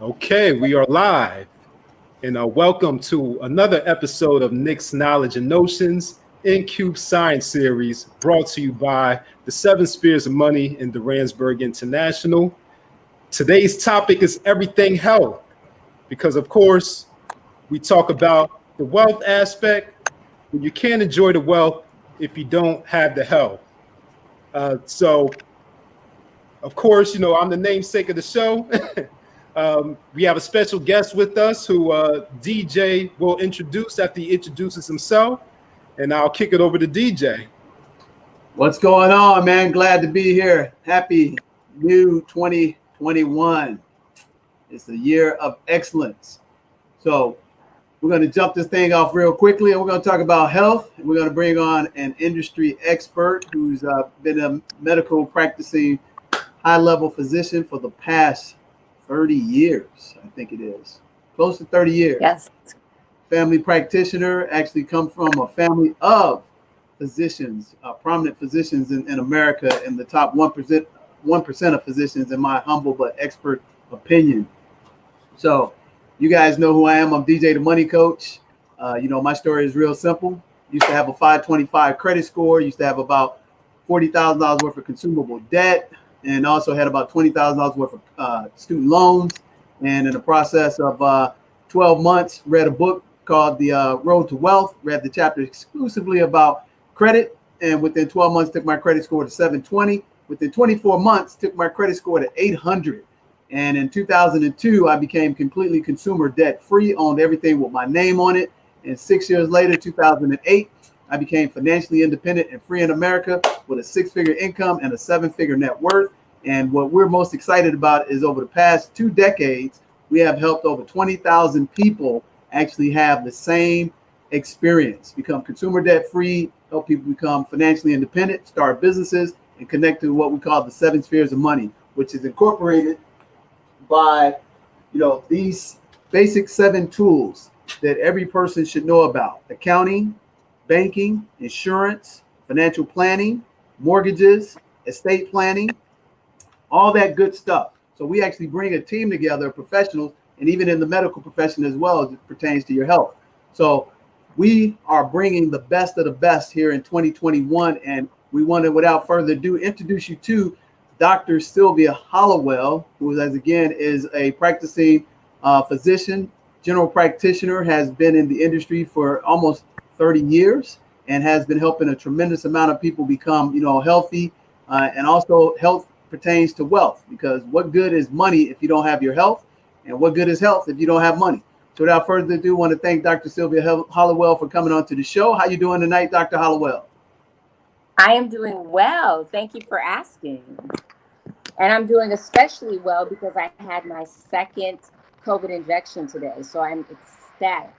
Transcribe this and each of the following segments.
Okay, we are live, and welcome to another episode of Nick's Knowledge and Notions in Cube Science Series, brought to you by the Seven Spheres of Money and the Ransburg International. Today's topic is everything health, because of course, we talk about the wealth aspect, but you can't enjoy the wealth if you don't have the health. So, of course, I'm the namesake of the show. We have a special guest with us who DJ will introduce after he introduces himself, and I'll kick it over to DJ. What's going on, man? Glad to be here. Happy new 2021. It's a year of excellence. So we're going to jump this thing off real quickly, and we're going to talk about health. And we're going to bring on an industry expert who's been a medical practicing high-level physician for the past 30 years, I think it is. Close to 30 years. Yes. Family practitioner, actually come from a family of physicians, prominent physicians in America, in the top 1% of physicians, in my humble but expert opinion. So you guys know who I am. I'm DJ the Money Coach. My story is real simple. Used to have a 525 credit score, used to have about $40,000 worth of consumable debt, and also had about $20,000 worth of student loans. And in the process of 12 months, read a book called The Road to Wealth, read the chapter exclusively about credit. And within 12 months, took my credit score to 720. Within 24 months, took my credit score to 800. And in 2002, I became completely consumer debt free, owned everything with my name on it. And 6 years later, 2008, I became financially independent and free in America with a 6-figure income and a 7-figure net worth. And what we're most excited about is over the past 2 decades, we have helped over 20,000 people actually have the same experience, become consumer debt free, help people become financially independent, start businesses, and connect to what we call the 7 spheres of money, which is incorporated by, these basic 7 tools that every person should know about: accounting, banking, insurance, financial planning, mortgages, estate planning, all that good stuff. So we actually bring a team together of professionals, and even in the medical profession as well, as it pertains to your health. So we are bringing the best of the best here in 2021, and we want to, without further ado, introduce you to Dr. Sylvia Hollowell, who, as again, is a practicing physician, general practitioner, has been in the industry for almost 30 years and has been helping a tremendous amount of people become, healthy, and also health pertains to wealth, because what good is money if you don't have your health, and what good is health if you don't have money? So without further ado, I want to thank Dr. Sylvia Hollowell for coming on to the show. How you doing tonight, Dr. Hollowell? I am doing well. Thank you for asking. And I'm doing especially well because I had my second COVID injection today. So I'm ecstatic.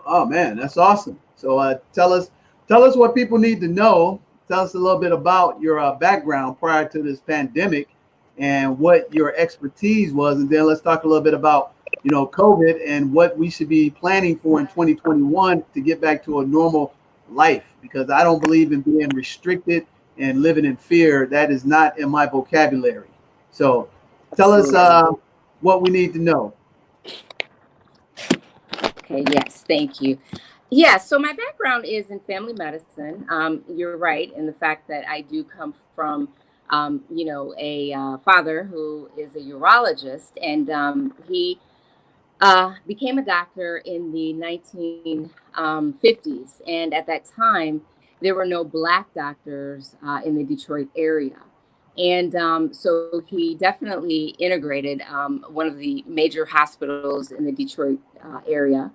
Oh man, that's awesome. So tell us what people need to know. Tell us a little bit about your background prior to this pandemic and what your expertise was. And then let's talk a little bit about, COVID and what we should be planning for in 2021 to get back to a normal life, because I don't believe in being restricted and living in fear. That is not in my vocabulary. So tell us what we need to know. Okay, yes, thank you. Yeah, so my background is in family medicine. You're right in the fact that I do come from, a father who is a urologist, and he became a doctor in the 1950s. And at that time, there were no Black doctors in the Detroit area. And so he definitely integrated one of the major hospitals in the Detroit area.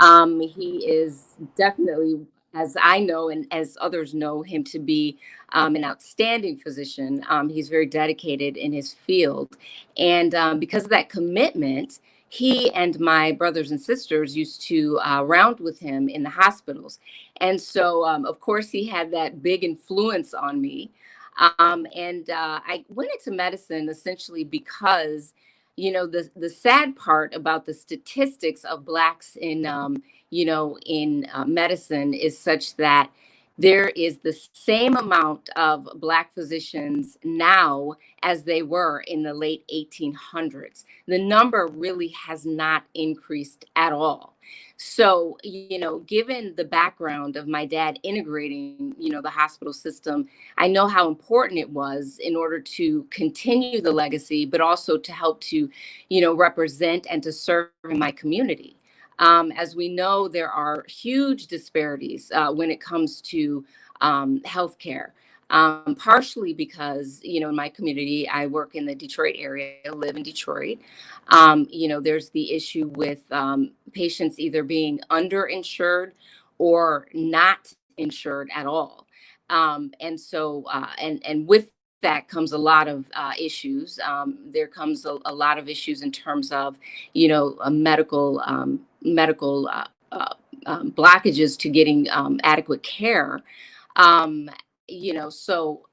He is definitely, as I know and as others know him to be, an outstanding physician. He's very dedicated in his field. And because of that commitment, he and my brothers and sisters used to round with him in the hospitals. And so, of course, he had that big influence on me. And I went into medicine essentially because, the sad part about the statistics of Blacks in, in medicine is such that there is the same amount of Black physicians now as they were in the late 1800s. The number really has not increased at all. So, given the background of my dad integrating, the hospital system, I know how important it was in order to continue the legacy, but also to help to, represent and to serve in my community. As we know, there are huge disparities when it comes to healthcare. Partially because, in my community, I work in the Detroit area, I live in Detroit. There's the issue with patients either being underinsured or not insured at all. And with that comes a lot of issues. There comes a lot of issues in terms of, medical blockages to getting adequate care. Um, so,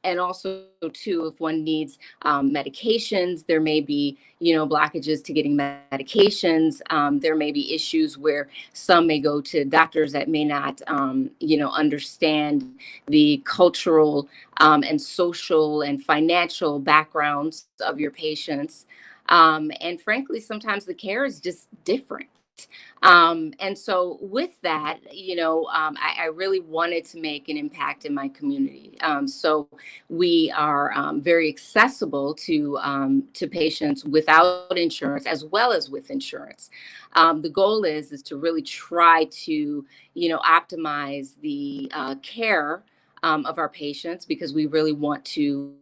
and also too, if one needs medications, there may be, blockages to getting medications. There may be issues where some may go to doctors that may not, understand the cultural and social and financial backgrounds of your patients. And frankly, sometimes the care is just different. And so with that, I really wanted to make an impact in my community. So we are very accessible to patients without insurance as well as with insurance. The goal is to really try to, optimize the care of our patients, because we really want to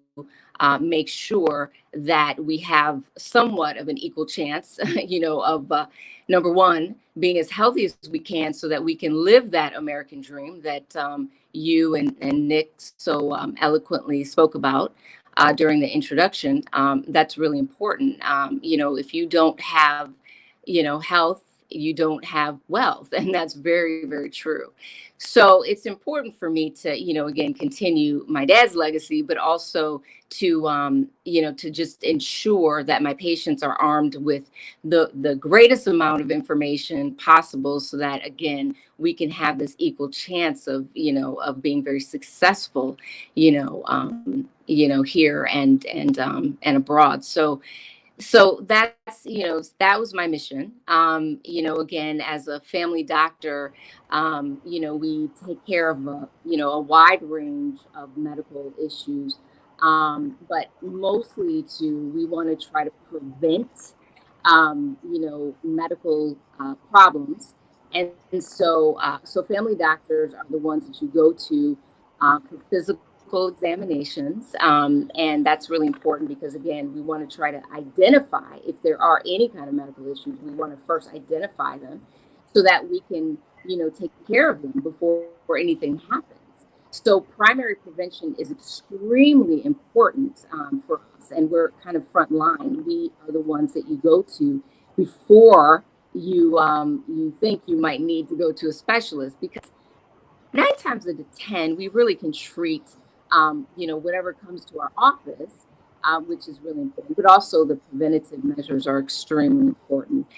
make sure that we have somewhat of an equal chance, of number one, being as healthy as we can so that we can live that American dream that you and Nick so eloquently spoke about during the introduction. That's really important. If you don't have, health, you don't have wealth. And that's very, very true. So it's important for me to, again, continue my dad's legacy, but also to, to just ensure that my patients are armed with the greatest amount of information possible so that, again, we can have this equal chance of, of being very successful, here and abroad. So that's, that was my mission. Again, as a family doctor, we take care of, a wide range of medical issues, but mostly we want to try to prevent, medical problems. So family doctors are the ones that you go to for physical examinations. And that's really important because, again, we want to try to identify if there are any kind of medical issues. We want to first identify them so that we can, take care of them before anything happens. So primary prevention is extremely important for us, and we're kind of front line. We are the ones that you go to before you think you might need to go to a specialist, because 9 times out of 10, we really can treat, whatever comes to our office, which is really important, but also the preventative measures are extremely important.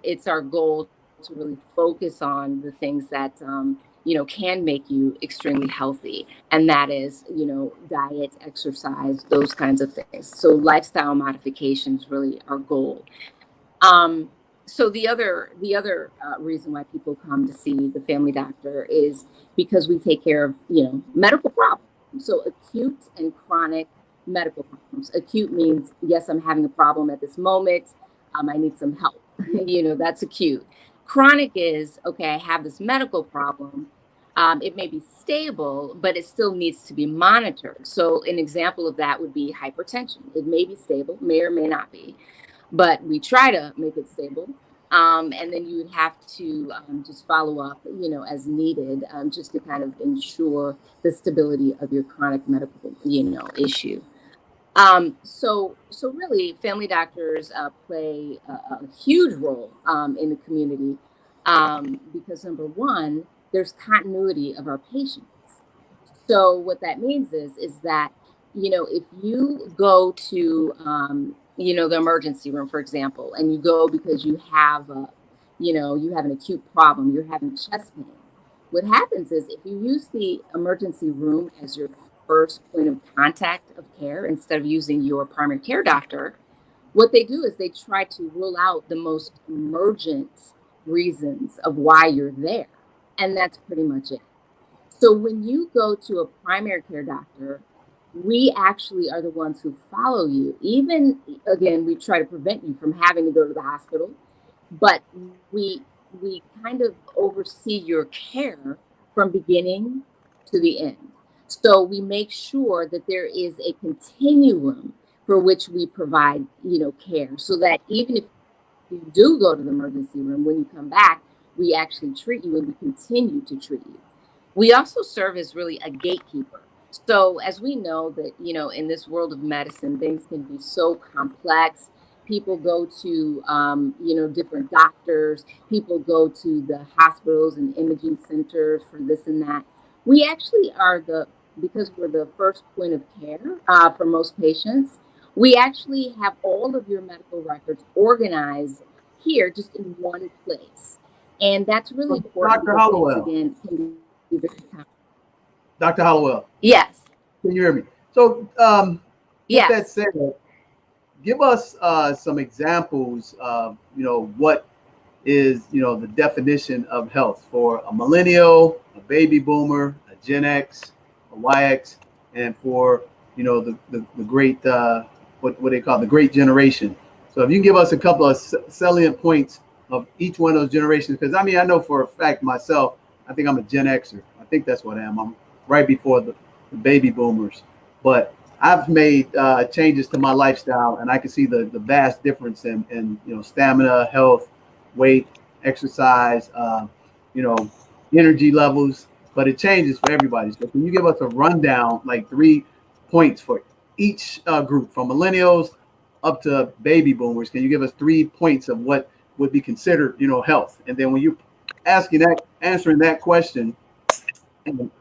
It's our goal to really focus on the things that, can make you extremely healthy. And that is, diet, exercise, those kinds of things. So lifestyle modifications really our goal. So the other reason why people come to see the family doctor is because we take care of, medical problems. So acute and chronic medical problems. Acute means, yes, I'm having a problem at this moment. I need some help. That's acute. Chronic is, okay, I have this medical problem. It may be stable, but it still needs to be monitored. So an example of that would be hypertension. It may be stable, may or may not be, but we try to make it stable. And then you would have to just follow up, as needed, just to kind of ensure the stability of your chronic medical, issue. So really, family doctors play a huge role in the community because, number one, there's continuity of our patients. So what that means is that, if you go to, the emergency room, for example, and you go because you have an acute problem, you're having chest pain. what happens is if you use the emergency room as your first point of contact of care instead of using your primary care doctor, what they do is they try to rule out the most emergent reasons of why you're there. And that's pretty much it. So when you go to a primary care doctor, we actually are the ones who follow you. Even again, we try to prevent you from having to go to the hospital, but we kind of oversee your care from beginning to the end. So we make sure that there is a continuum for which we provide, care, so that even if you do go to the emergency room, when you come back, we actually treat you and we continue to treat you. We also serve as really a gatekeeper. So as we know that, in this world of medicine, things can be so complex. People go to, different doctors. People go to the hospitals and imaging centers for this and that. We actually are because we're the first point of care for most patients, we actually have all of your medical records organized here just in one place. And that's really important. Dr. Hollowell. Again, can be very common. Dr. Hollowell. Yes. Can you hear me? So, yes. With that said, give us some examples of, what is, the definition of health for a millennial, a baby boomer, a Gen X, a YX, and for, the great, what they call the great generation. So if you can give us a couple of salient points of each one of those generations, because I know for a fact myself, I think I'm a Gen Xer. I think that's what I am. I'm right before the baby boomers, but I've made changes to my lifestyle, and I can see the vast difference in stamina, health, weight, exercise, energy levels. But it changes for everybody. So can you give us a rundown, like 3 points for each group, from millennials up to baby boomers? Can you give us 3 points of what would be considered, health? And then when you answering that question, and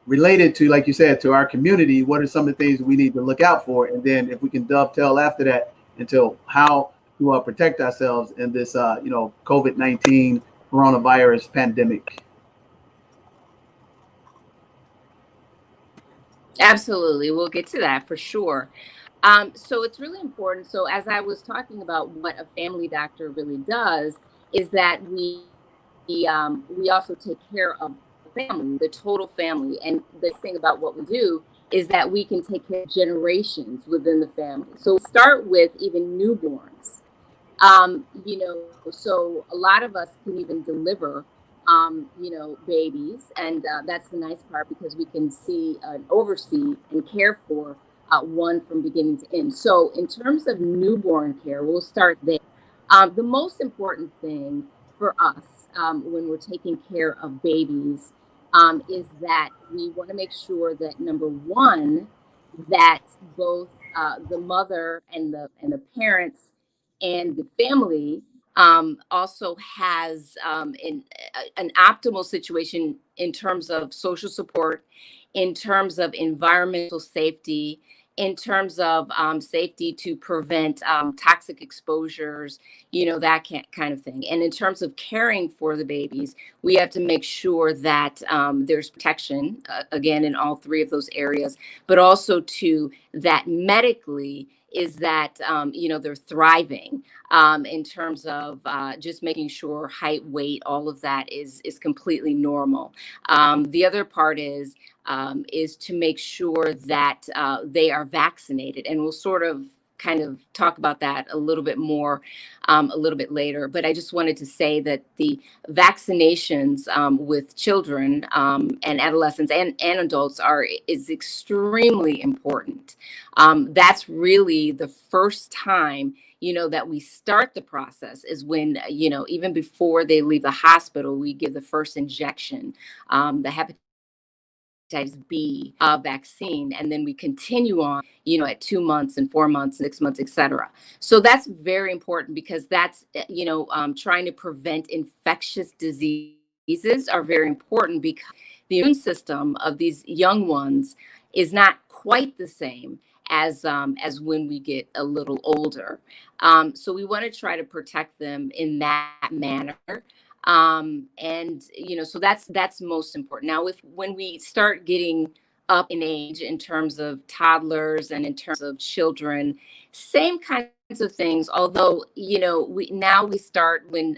related to, like you said, to our community, what are some of the things we need to look out for? And then if we can dovetail after that into how to protect ourselves in this, COVID-19 coronavirus pandemic. Absolutely. We'll get to that for sure. So it's really important. So as I was talking about what a family doctor really does is that we also take care of family, the total family. And the thing about what we do is that we can take care of generations within the family. So we start with even newborns. So a lot of us can even deliver, babies. And that's the nice part, because we can see and oversee and care for one from beginning to end. So in terms of newborn care, we'll start there. The most important thing for us when we're taking care of babies is that we want to make sure that, number one, that both the mother and the parents and the family also has an optimal situation in terms of social support, in terms of environmental safety, in terms of safety to prevent toxic exposures, that kind of thing. And in terms of caring for the babies, we have to make sure that there's protection, again, in all 3 of those areas, but also that medically is that, they're thriving in terms of just making sure height, weight, all of that is completely normal. The other part is to make sure that they are vaccinated. And we'll sort of kind of talk about that a little bit more a little bit later. But I just wanted to say that the vaccinations with children and adolescents and adults is extremely important. That's really the first time that we start the process, is when, even before they leave the hospital, we give the first injection, the hepatitis B vaccine, and then we continue on, at 2 months and 4 months, 6 months, etc. So that's very important, because that's, trying to prevent infectious diseases are very important, because the immune system of these young ones is not quite the same as when we get a little older. So we want to try to protect them in that manner. And so that's most important. Now, when we start getting up in age in terms of toddlers and in terms of children, same kinds of things. Although we start when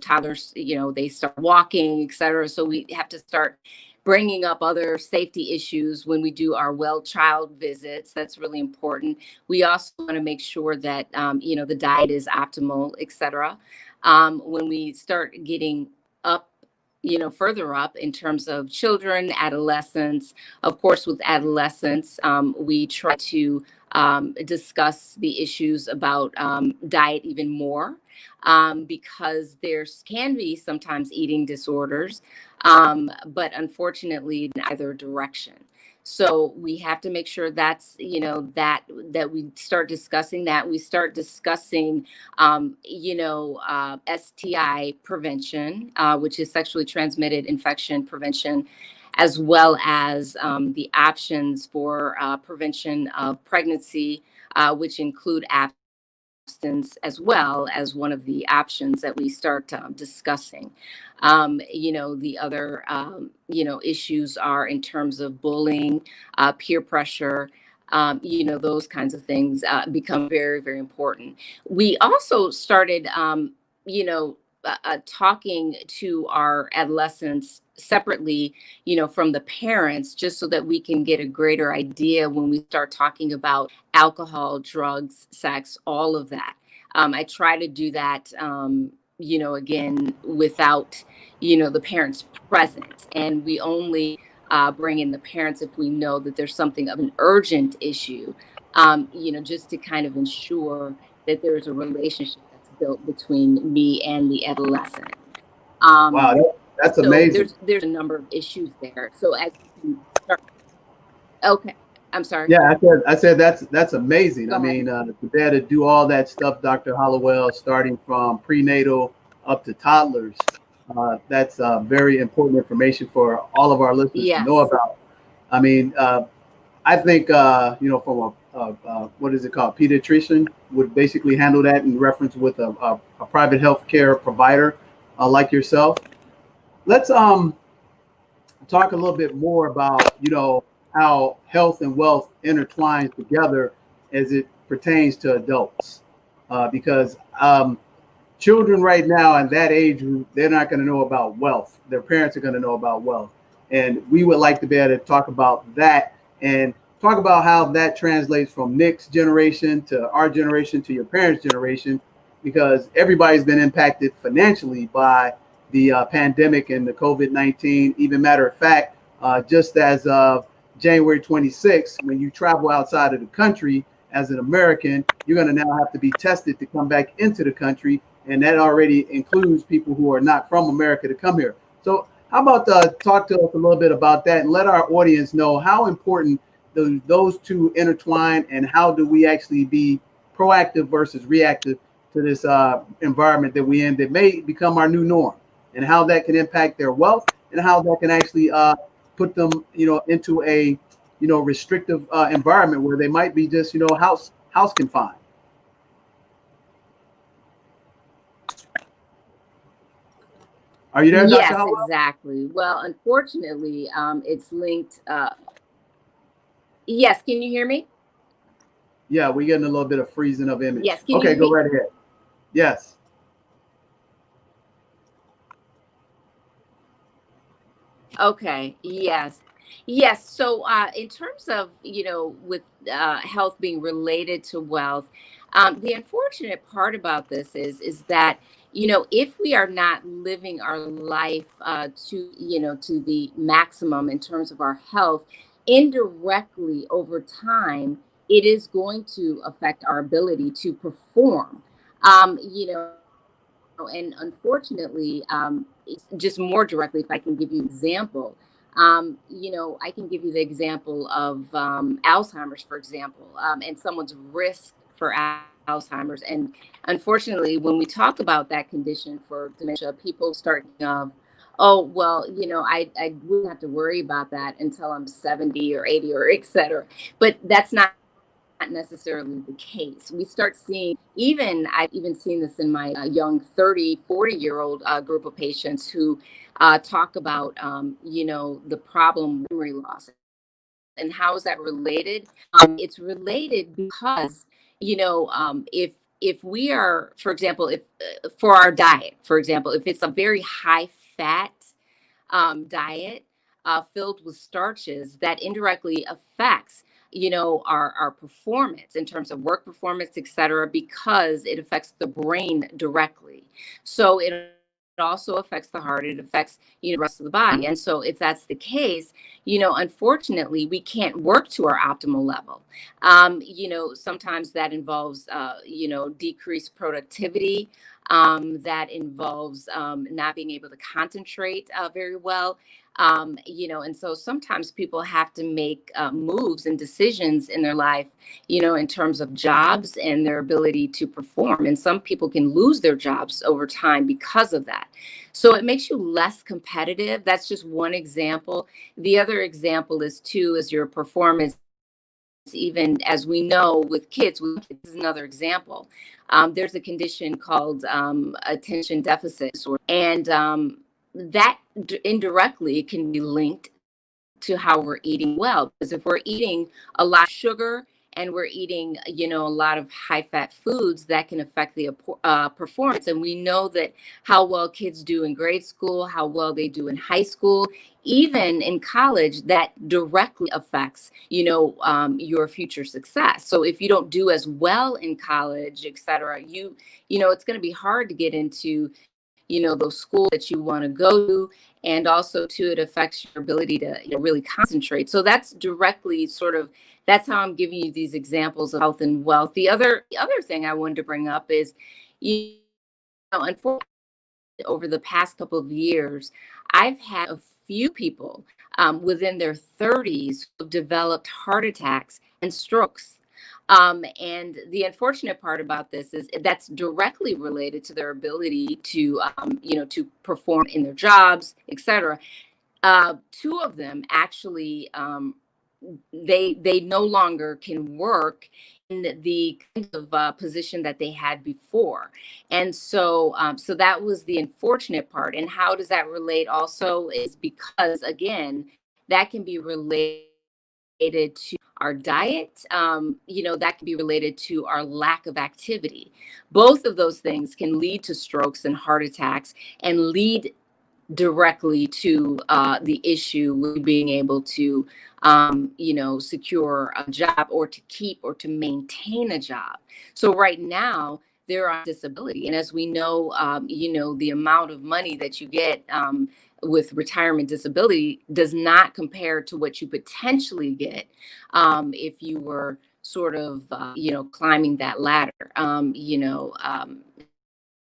toddlers, they start walking, etc. So we have to start bringing up other safety issues when we do our well child visits. That's really important. We also want to make sure that the diet is optimal, etc. When we start getting up, further up in terms of children, adolescents, of course, with adolescents, we try to discuss the issues about diet even more, because there can be sometimes eating disorders, but unfortunately in either direction. So we have to make sure that's, that we start discussing that. We start discussing, STI prevention, which is sexually transmitted infection prevention, as well as the options for prevention of pregnancy, which include abstinence as well as one of the options that we start discussing. The other, issues are in terms of bullying, peer pressure, those kinds of things become very, very important. We also started, talking to our adolescents separately, from the parents, just so that we can get a greater idea when we start talking about alcohol, drugs, sex, all of that. I try to do that, again, without, the parents present. And we only bring in the parents if we know that there's something of an urgent issue, just to kind of ensure that there's a relationship that's built between me and the adolescent. Wow, that's So amazing. there's a number of issues there. So as you start, okay, I'm sorry. Yeah, I said that's amazing. Go I ahead. mean, to be able to do all that stuff, Dr. Hollowell, starting from prenatal up to toddlers, that's very important information for all of our listeners to know Yes. about. I mean, I think from what is it called, pediatrician would basically handle that in reference with a private healthcare provider like yourself. Let's talk a little bit more about how health and wealth intertwines together as it pertains to adults, because children right now in that age group, they're not going to know about wealth. Their parents are going to know about wealth, and we would like to be able to talk about that and talk about how that translates from Nick's generation to our generation to your parents' generation, because everybody's been impacted financially by the pandemic and the COVID-19. Even matter of fact, just as of January 26th, when you travel outside of the country as an American, you're going to now have to be tested to come back into the country. And that already includes people who are not from America to come here. So how about talk to us a little bit about that and let our audience know how important those two intertwine, and how do we actually be proactive versus reactive to this environment that we're in that may become our new norm, and how that can impact their wealth, and how that can actually put them, into a, restrictive environment where they might be just, house confined. Are you there, Dr. Yes, Hollowell? exactly. Well, unfortunately, it's linked. Yes, can you hear me? Yeah, we're getting a little bit of freezing of image. Yes, can you Okay, hear go me? right ahead. Yes. Okay, yes. Yes. So, in terms of, with health being related to wealth, the unfortunate part about this is that, if we are not living our life to the maximum in terms of our health, indirectly over time, it is going to affect our ability to perform. And unfortunately, it's just more directly, if I can give you an example, I can give you the example of Alzheimer's, for example, and someone's risk for Alzheimer's. And unfortunately, when we talk about that condition for dementia, people start oh, well, I wouldn't have to worry about that until I'm 70 or 80 or et cetera. But that's not necessarily the case. We start seeing, I've even seen this in my young 30, 40-year-old group of patients who talk about, the problem memory loss. And how is that related? It's related because, if we are, for example, if for our diet, for example, if it's a very high fat diet filled with starches, that indirectly affects our performance in terms of work performance, et cetera, because it affects the brain directly. So it also affects the heart, it affects the rest of the body. And so if that's the case, unfortunately we can't work to our optimal level. Sometimes that involves decreased productivity, that involves not being able to concentrate very well. And so sometimes people have to make moves and decisions in their life, in terms of jobs and their ability to perform. And some people can lose their jobs over time because of that. So it makes you less competitive. That's just one example. The other example is your performance. Even as we know with kids, this is another example. There's a condition called attention deficit disorder, and that indirectly can be linked to how we're eating well. Because if we're eating a lot of sugar and we're eating, a lot of high fat foods, that can affect the performance. And we know that how well kids do in grade school, how well they do in high school, even in college, that directly affects, your future success. So if you don't do as well in college, et cetera, it's going to be hard to get into those schools that you want to go to. And also too, it affects your ability to really concentrate. So that's directly that's how I'm giving you these examples of health and wealth. The other thing I wanted to bring up is, unfortunately, over the past couple of years, I've had a few people within their 30s who've developed heart attacks and strokes. And the unfortunate part about this is that's directly related to their ability to, to perform in their jobs, et cetera. Two of them actually, they no longer can work in the kind of position that they had before. And so, so that was the unfortunate part. And how does that relate also is because, again, that can be related to our diet, that can be related to our lack of activity. Both of those things can lead to strokes and heart attacks and lead directly to the issue with being able to, secure a job or to keep or to maintain a job. So right now, they're on disability. And as we know, the amount of money that you get with retirement disability does not compare to what you potentially get if you were sort of, climbing that ladder,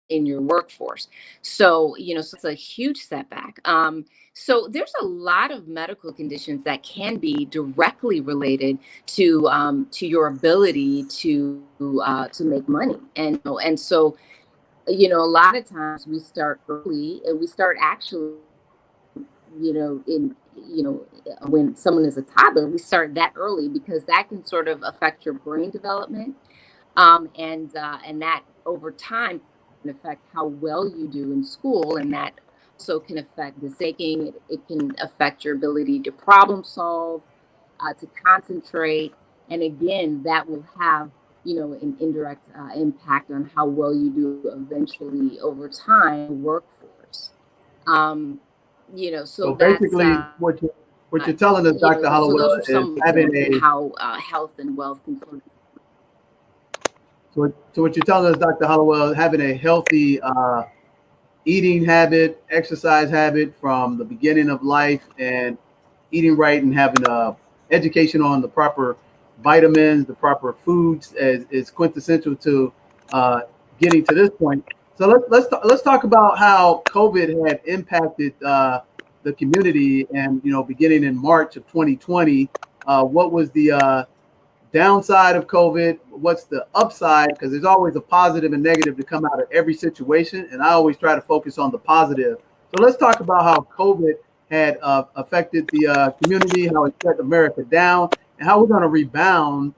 in your workforce. So, so it's a huge setback. So there's a lot of medical conditions that can be directly related to your ability to make money. And so, a lot of times we start early and we start actually, when someone is a toddler, we start that early because that can sort of affect your brain development. And that over time can affect how well you do in school, and that also can affect the thinking. It can affect your ability to problem solve, to concentrate, and again, that will have an indirect impact on how well you do eventually over time in the workforce. So basically, that's what you're telling us, Dr. so Hollowell, those are is some having examples a of how health and wealth can sort of. so what you're telling us, Dr. Hollowell, having a healthy eating habit, exercise habit from the beginning of life, and eating right and having education on the proper vitamins, the proper foods is quintessential to getting to this point. So let's talk about how COVID had impacted the community, and beginning in March of 2020. What was the downside of COVID? What's the upside? Because there's always a positive and negative to come out of every situation, and I always try to focus on the positive. So let's talk about how COVID had affected the community, how it shut America down, and how we're going to rebound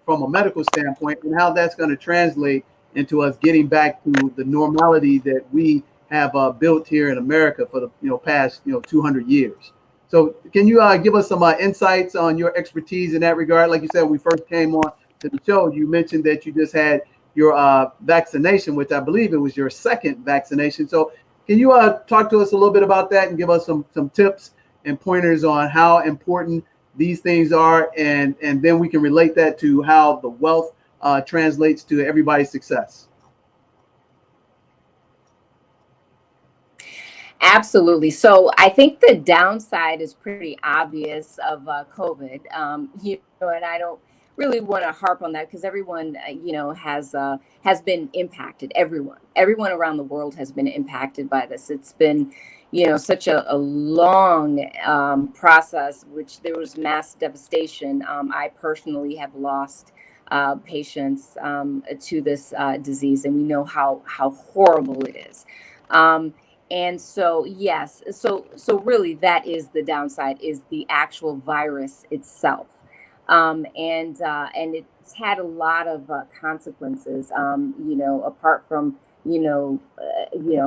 from a medical standpoint, and how that's going to translate into us getting back to the normality that we have built here in America for the past 200 years. So can you give us some insights on your expertise in that regard? Like you said, when we first came on to the show, you mentioned that you just had your vaccination, which I believe it was your second vaccination. So can you talk to us a little bit about that and give us some tips and pointers on how important these things are, and then we can relate that to how the wealth translates to everybody's success? Absolutely. So I think the downside is pretty obvious of COVID. And I don't really want to harp on that because everyone, has been impacted. Everyone around the world has been impacted by this. It's been, such a long process, which there was mass devastation. I personally have lost patients to this disease, and we know how horrible it is. And so, yes, so really that is the downside, is the actual virus itself. And it's had a lot of consequences, apart from,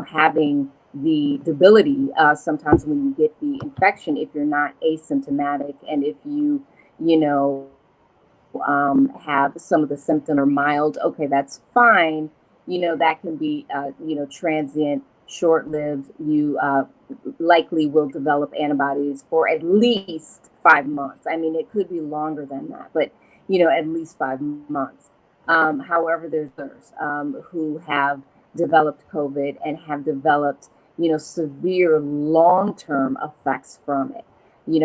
having the debility sometimes when you get the infection, if you're not asymptomatic, and if you, have some of the symptoms are mild, okay, that's fine. That can be, transient, short-lived. You likely will develop antibodies for at least 5 months. I mean, it could be longer than that, but at least 5 months. However, there's others who have developed COVID and have developed severe long-term effects from it.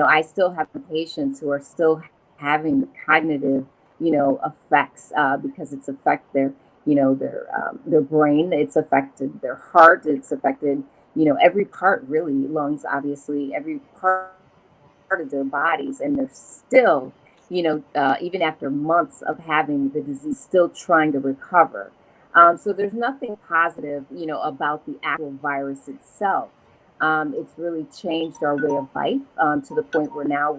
I still have patients who are still having the cognitive effects because it's affected their brain, it's affected their heart, it's affected, every part, really, lungs, obviously, every part of their bodies. And they're still, even after months of having the disease, still trying to recover. So there's nothing positive, about the actual virus itself. It's really changed our way of life to the point where now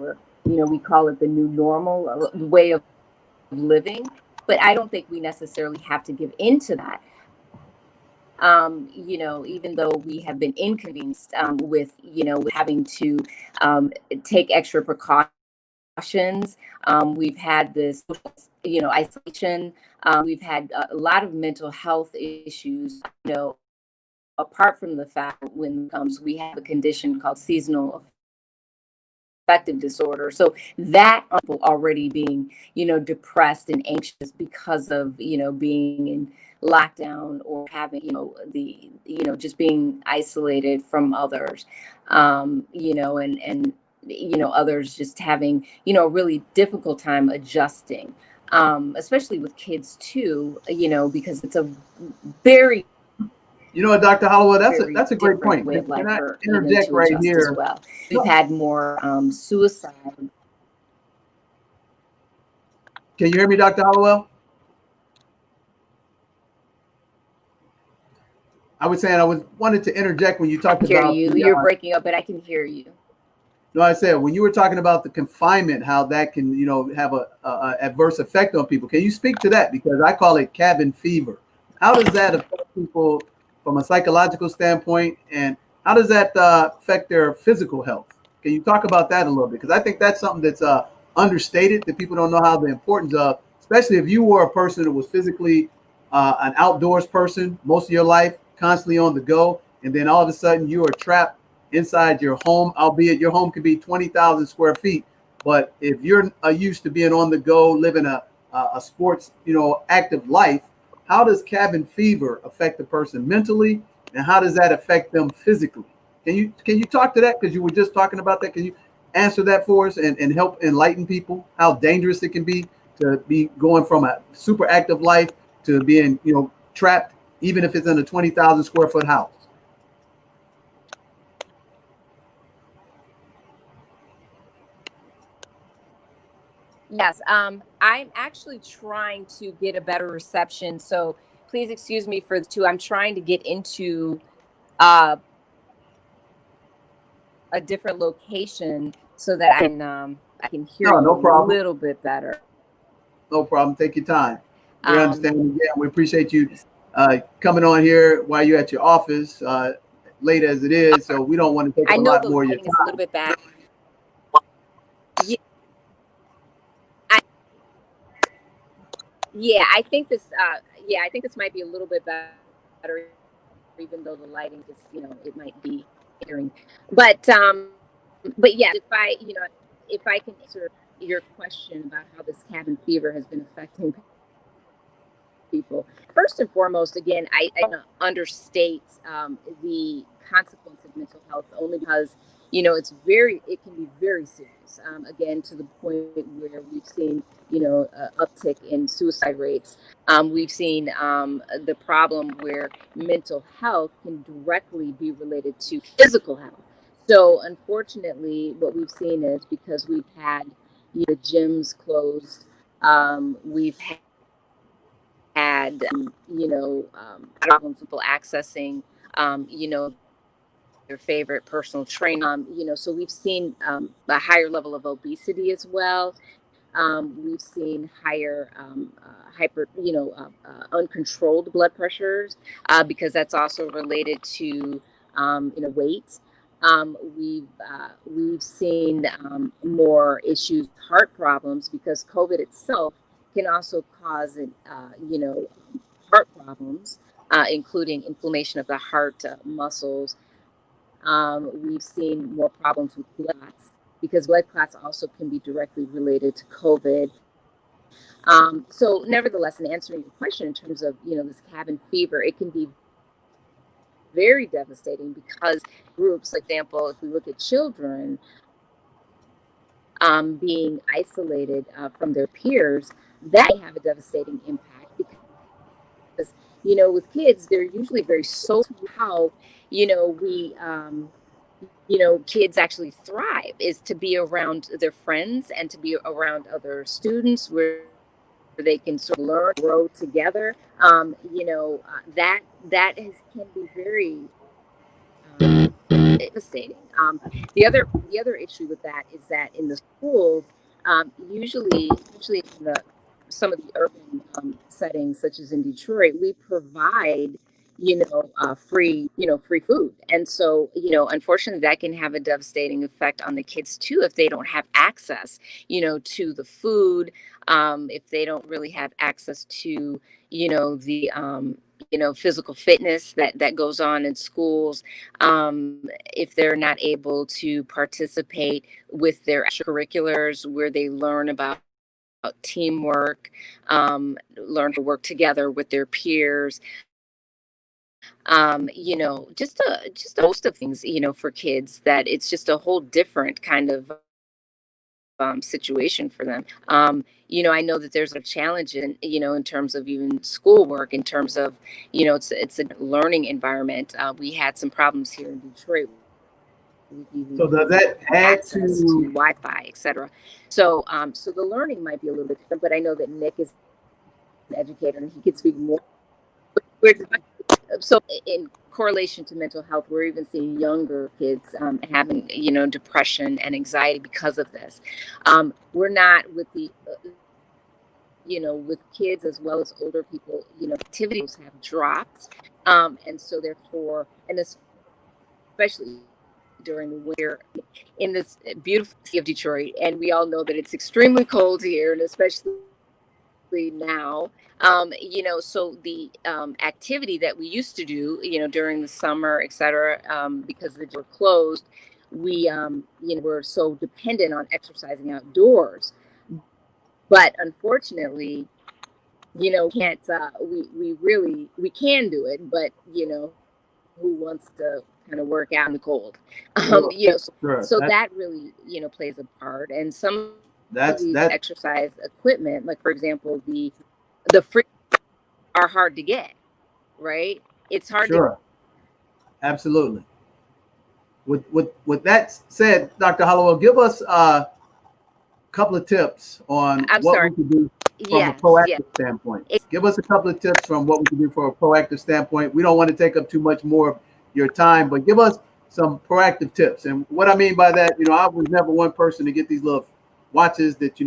we call it the new normal way of living. But I don't think we necessarily have to give into that. Even though we have been inconvenienced with having to take extra precautions. We've had this, isolation. We've had a lot of mental health issues, apart from the fact that when it comes, we have a condition called seasonal affective disorder. So that people already being, depressed and anxious because of, being in lockdown or having, just being isolated from others, and others just having, a really difficult time adjusting, especially with kids too, because it's a very, Dr. Hollowell, that's a great point. Can I interject right here? As well. We've had more suicide. Can you hear me, Dr. Hollowell? I was saying wanted to interject when you talked about. You're breaking up, but I can hear you. No, I said when you were talking about the confinement, how that can have a adverse effect on people. Can you speak to that? Because I call it cabin fever. How does that affect people from a psychological standpoint, and how does that affect their physical health? Can you talk about that a little bit? Because I think that's something that's understated, that people don't know how the importance of, especially if you were a person that was physically an outdoors person most of your life, constantly on the go, and then all of a sudden you are trapped inside your home, albeit your home could be 20,000 square feet. But if you're used to being on the go, living a sports, active life, how does cabin fever affect the person mentally, and how does that affect them physically? Can you talk to that? Because you were just talking about that. Can you answer that for us and help enlighten people how dangerous it can be to be going from a super active life to being, trapped, even if it's in a 20,000 square foot house? Yes, I'm actually trying to get a better reception, so please excuse me for the two. I'm trying to get into a different location so that I can hear you a little bit better. No problem. Take your time. We Um, understand. Yeah, we appreciate you coming on here while you're at your office, late as it is. So we don't want to take I up a know lot the more of your lighting is a little time. bit bad. Yeah, I, yeah, I think this. Yeah, I think this might be a little bit better, even though the lighting is, it might be hearing. But yeah, if I can answer your question about how this cabin fever has been affecting people. First and foremost, again, I don't understate the consequence of mental health, only because it can be very serious. Again, to the point where we've seen uptick in suicide rates. We've seen the problem where mental health can directly be related to physical health. So unfortunately, what we've seen is, because we've had the gyms closed, we've had problems with people accessing their favorite personal trainer. So we've seen a higher level of obesity as well. We've seen higher uncontrolled blood pressures, because that's also related to weight. We've seen more issues, heart problems, because COVID itself can also cause heart problems, including inflammation of the heart muscles. We've seen more problems with blood clots, because blood clots also can be directly related to COVID. So nevertheless, in answering your question in terms of, this cabin fever, it can be very devastating, because groups, for example, if we look at children being isolated from their peers, that may have a devastating impact, because, with kids, they're usually very social. How, we, kids actually thrive is to be around their friends and to be around other students, where they can sort of learn, grow together. Can be very devastating. The other issue with that is that in the schools, usually, especially in some of the urban settings, such as in Detroit, we provide free food, and so unfortunately, that can have a devastating effect on the kids too, if they don't have access to the food, if they don't really have access to the physical fitness that goes on in schools, if they're not able to participate with their extracurriculars, where they learn about teamwork, learn to work together with their peers, just a host of things, for kids, that it's just a whole different kind of situation for them. I know that there's a challenge in terms of even schoolwork, in terms of, it's a learning environment. We had some problems here in Detroit. So does that add Access to Wi-Fi, etc. So the learning might be a little bit different, but I know that Nick is an educator and he could speak more. So in correlation to mental health, we're even seeing younger kids having depression and anxiety because of this. We're not with the with kids as well as older people, activities have dropped, and so therefore, and especially during the winter in this beautiful city of Detroit, and we all know that it's extremely cold here, and especially now. So the activity that we used to do, during the summer, et cetera, because the gyms were closed, we, were so dependent on exercising outdoors. But unfortunately, can't, we can do it, but, who wants to kind of work out in the cold? So that really, plays a part. And some of these exercise equipment, like, for example, the free are hard to get, right? It's hard to. Absolutely. With that said, Dr. Hollowell, give us a couple of tips on we can do from a proactive standpoint. Give us a couple of tips from what we can do for a proactive standpoint. We don't want to take up too much more of your time, but give us some proactive tips. And what I mean by that, I was never one person to get these little watches that,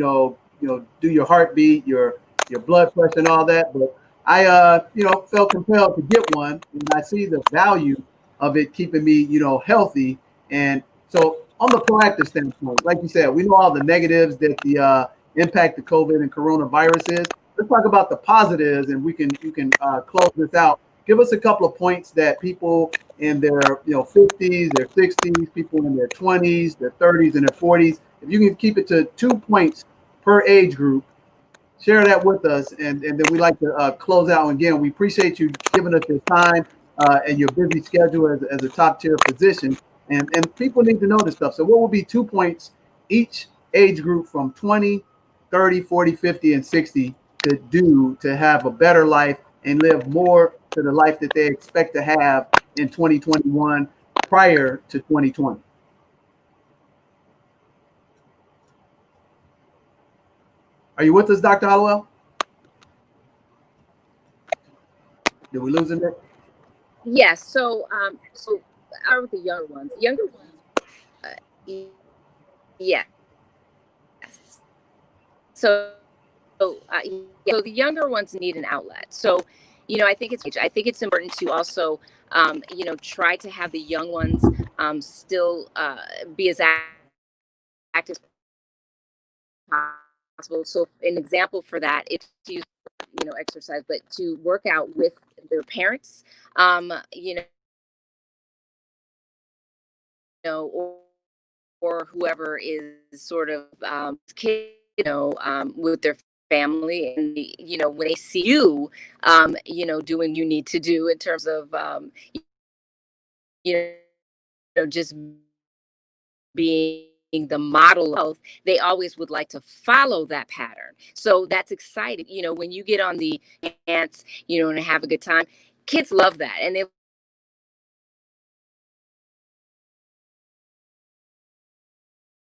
do your heartbeat, your blood pressure and all that. But I, felt compelled to get one, and I see the value of it keeping me, healthy. And so on the proactive standpoint, like you said, we know all the negatives that the impact of COVID and coronavirus is. Let's talk about the positives, and you can close this out. Give us a couple of points that people in their 50s, their 60s, people in their 20s, their 30s, and their 40s. If you can keep it to 2 points per age group, share that with us, and then we like to close out. And again, we appreciate you giving us your time and your busy schedule as a top tier physician. And people need to know this stuff. So what will be 2 points each age group from 20, 30, 40, 50, and 60 to do to have a better life and live more to the life that they expect to have in 2021 prior to 2020? Are you with us, Dr. Hollowell? Did we lose him there? Yes. So are with the younger ones. Yes. So the younger ones need an outlet. So, I think it's important to also, try to have the young ones still be as active as possible. So an example for that is to use, exercise, but to work out with their parents, or whoever is sort of kid, with their family, and when they see you, doing what you need to do in terms of, just being the model of, they always would like to follow that pattern. So that's exciting. When you get on the dance, and have a good time, kids love that, and they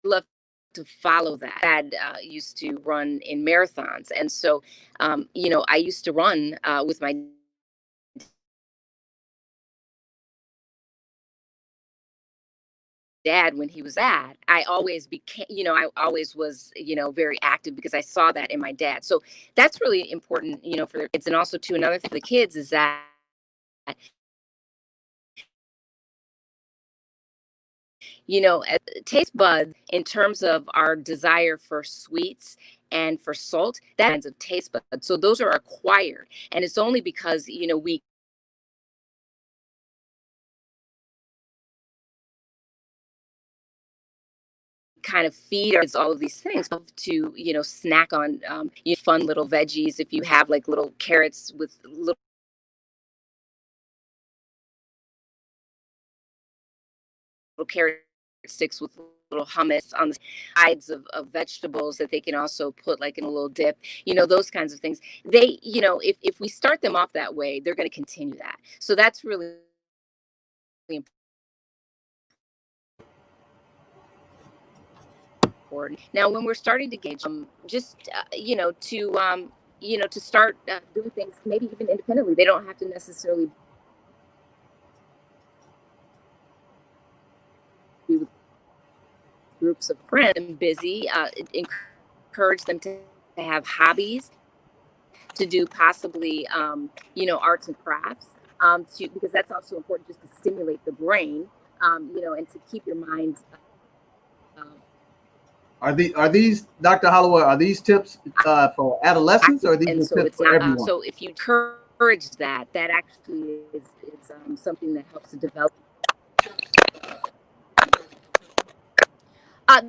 love to follow that. Dad used to run in marathons, and so I used to run with my dad when he was I always became, I always was, very active because I saw that in my dad. So that's really important, for their kids. And also, to another thing for the kids is that, taste buds, in terms of our desire for sweets and for salt, that kinds of taste buds. So those are acquired, and it's only because we kind of feed our kids all of these things to snack on fun little veggies. If you have like little carrots with little carrot sticks with little hummus on the sides of vegetables that they can also put like in a little dip, those kinds of things. They, if we start them off that way, they're going to continue that. So that's really important. Now, when we're starting to gauge just, to start doing things maybe even independently, they don't have to necessarily be with groups of friends and busy. Encourage them to have hobbies, to do possibly arts and crafts, because that's also important, just to stimulate the brain, and to keep your mind. Are these, Dr. Hollowell, are these tips for adolescents, or are these and so tips it's for not, everyone? so if you encourage that actually is something that helps to develop. I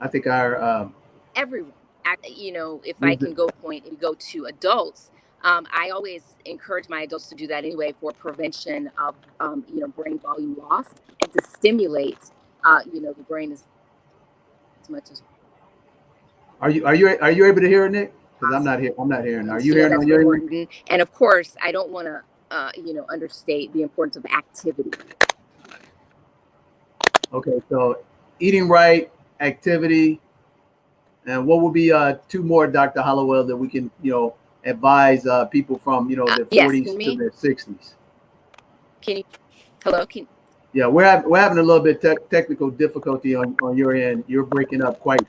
think our Everyone, if I can go to adults, I always encourage my adults to do that anyway, for prevention of brain volume loss, and to stimulate the brain as much as. Are you able to hear it, Nick? Because I'm not hearing. Are you hearing on your end? And of course, I don't want to understate the importance of activity. Okay, so eating right, activity, and what would be 2 more, Dr. Hollowell, that we can advise people from their 40s to their 60s? Can you? Hello. Yeah, we're having a little bit technical difficulty on your end. You're breaking up quite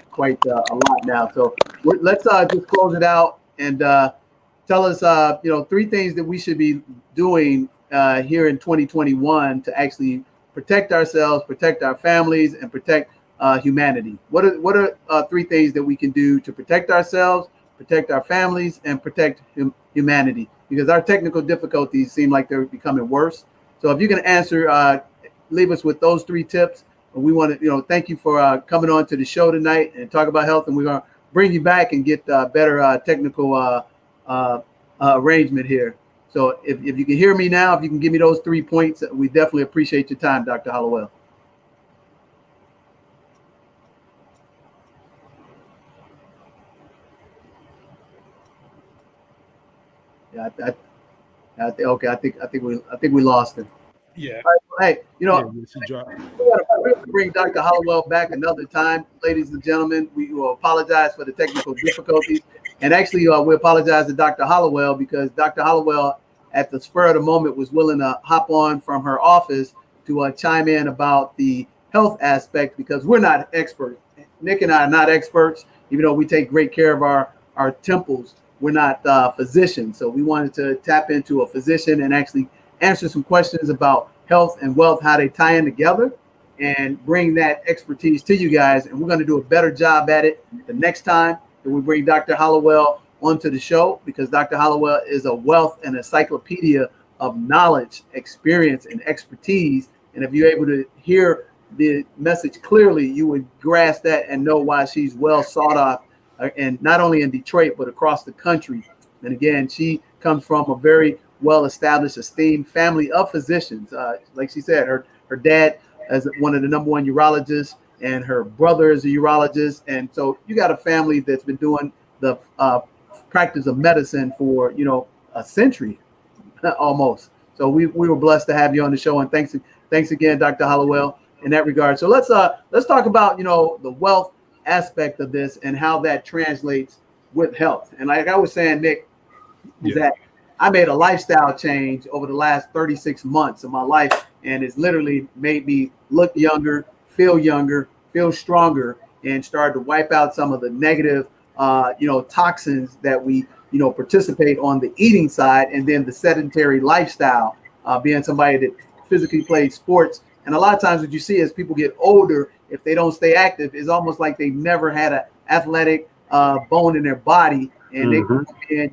a lot now. So let's just close it out and tell us 3 things that we should be doing here in 2021 to actually protect ourselves, protect our families, and protect humanity. What are 3 things that we can do to protect ourselves, protect our families, and protect humanity? Because our technical difficulties seem like they're becoming worse. So if you can answer, leave us with those 3 tips. And we want to, thank you for coming on to the show tonight and talk about health. And we're going to bring you back and get better technical arrangement here. So if you can hear me now, if you can give me those 3 points, we definitely appreciate your time, Dr. Hollowell. Yeah, okay. I think we lost him. Yeah. Hey, Yeah, we're going to bring Dr. Hollowell back another time, ladies and gentlemen. We will apologize for the technical difficulties, and actually, we apologize to Dr. Hollowell because Dr. Hollowell, at the spur of the moment, was willing to hop on from her office to chime in about the health aspect because we're not experts. Nick and I are not experts, even though we take great care of our temples. We're not physicians, so we wanted to tap into a physician and actually answer some questions about health and wealth, how they tie in together, and bring that expertise to you guys. And we're going to do a better job at it the next time that we bring Dr. Hollowell onto the show, because Dr. Hollowell is a wealth and encyclopedia of knowledge, experience, and expertise. And if you're able to hear the message clearly, you would grasp that and know why she's well sought after, and not only in Detroit, but across the country. And again, she comes from a very well-established, esteemed family of physicians. Like she said, her dad is one of the #1 urologists, and her brother is a urologist. And so you got a family that's been doing the practice of medicine for, a century almost. So we were blessed to have you on the show. And thanks again, Dr. Hollowell, in that regard. So let's talk about, the wealth aspect of this and how that translates with health. And like I was saying, Nick, is that I made a lifestyle change over the last 36 months of my life, and it's literally made me look younger, feel stronger, and started to wipe out some of the negative, toxins that we, participate on the eating side, and then the sedentary lifestyle, being somebody that physically plays sports. And a lot of times what you see as people get older, if they don't stay active, it's almost like they never had an athletic bone in their body, and they come in,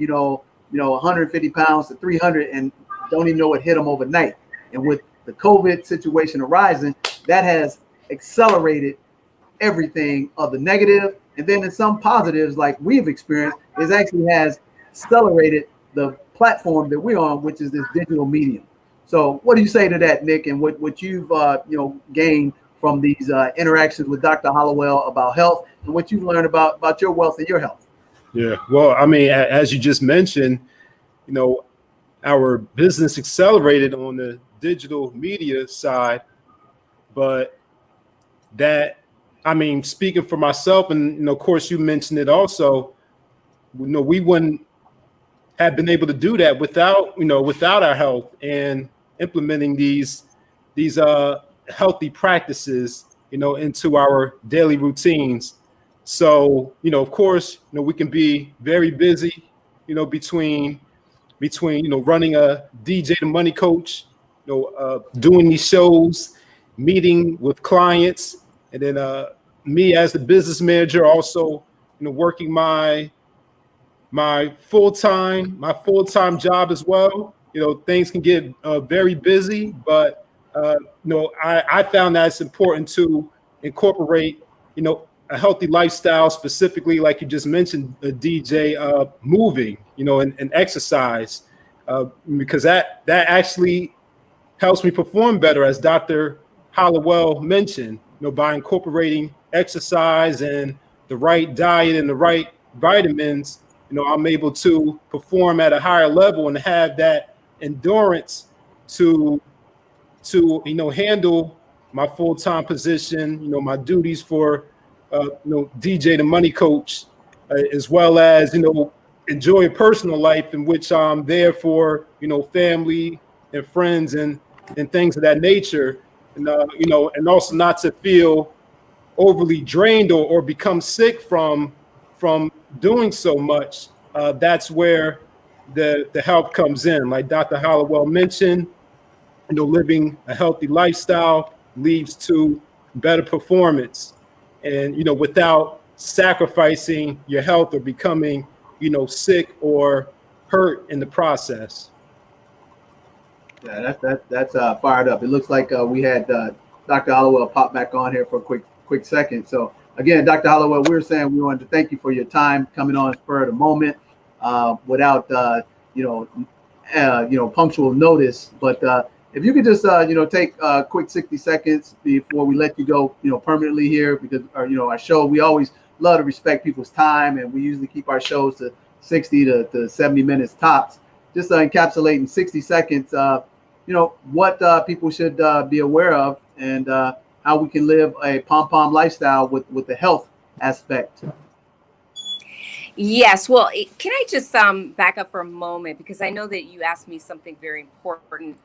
150 pounds to 300 and don't even know what hit them overnight. And with the COVID situation arising, that has accelerated everything of the negative. And then in some positives, like we've experienced, it actually has accelerated the platform that we're on, which is this digital medium. So what do you say to that, Nick, and what you've gained from these interactions with Dr. Hollowell about health, and what you've learned about your wealth and your health? Yeah, well, I mean, as you just mentioned, our business accelerated on the digital media side, but speaking for myself, and of course you mentioned it also, we wouldn't have been able to do that without our health and implementing these healthy practices, into our daily routines. So, of course, we can be very busy, between running a DJ to money coach, doing these shows, meeting with clients, and then me as the business manager also, working my full-time job as well. Things can get very busy, but I found that it's important to incorporate, a healthy lifestyle, specifically, like you just mentioned, DJ, moving, and exercise, because that actually helps me perform better, as Dr. Hollowell mentioned, by incorporating exercise and the right diet and the right vitamins, I'm able to perform at a higher level and have that endurance to handle my full-time position, my duties for DJ the money coach, as well as enjoy a personal life in which I'm there for family and friends and things of that nature. and and also not to feel overly drained or become sick from doing so much. That's where the help comes in. Like Dr. Hollowell mentioned, living a healthy lifestyle leads to better performance, and without sacrificing your health or becoming sick or hurt in the process. Yeah, that's fired up. It looks like we had Dr. Hollowell pop back on here for a quick second. So again, Dr. Hollowell, we were saying we wanted to thank you for your time coming on spur of the moment, without punctual notice. But if you could just take a quick 60 seconds before we let you go, permanently here, because our show, we always love to respect people's time, and we usually keep our shows to 60 to 70 minutes tops. Just encapsulate in 60 seconds, what people should be aware of, and how we can live a pom-pom lifestyle with the health aspect. Yes. Well, can I just back up for a moment, because I know that you asked me something very important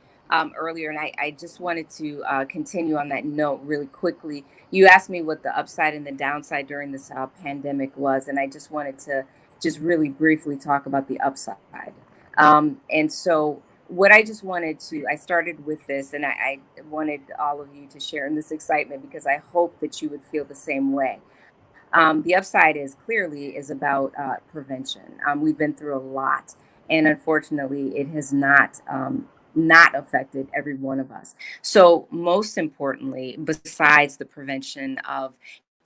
earlier, and I just wanted to continue on that note really quickly. You asked me what the upside and the downside during this pandemic was, and I just wanted to just really briefly talk about the upside. And so what I just wanted to, I started with this, and I wanted all of you to share in this excitement, because I hope that you would feel the same way. The upside is about prevention. We've been through a lot, and unfortunately, it has not affected every one of us. So most importantly, besides the prevention of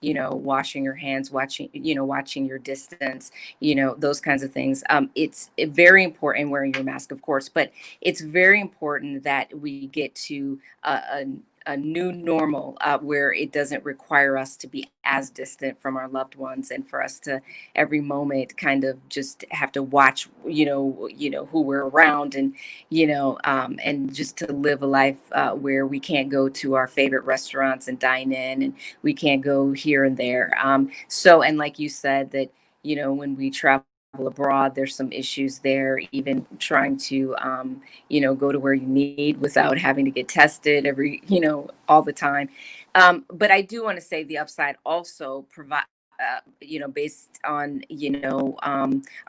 washing your hands, watching your distance, those kinds of things. It's very important, wearing your mask, of course, but it's very important that we get to a new normal where it doesn't require us to be as distant from our loved ones, and for us to every moment kind of just have to watch, who we're around, and and just to live a life where we can't go to our favorite restaurants and dine in, and we can't go here and there. And like you said, that when we travel abroad, there's some issues there, even trying to go to where you need without having to get tested all the time. But I do want to say the upside also provide based on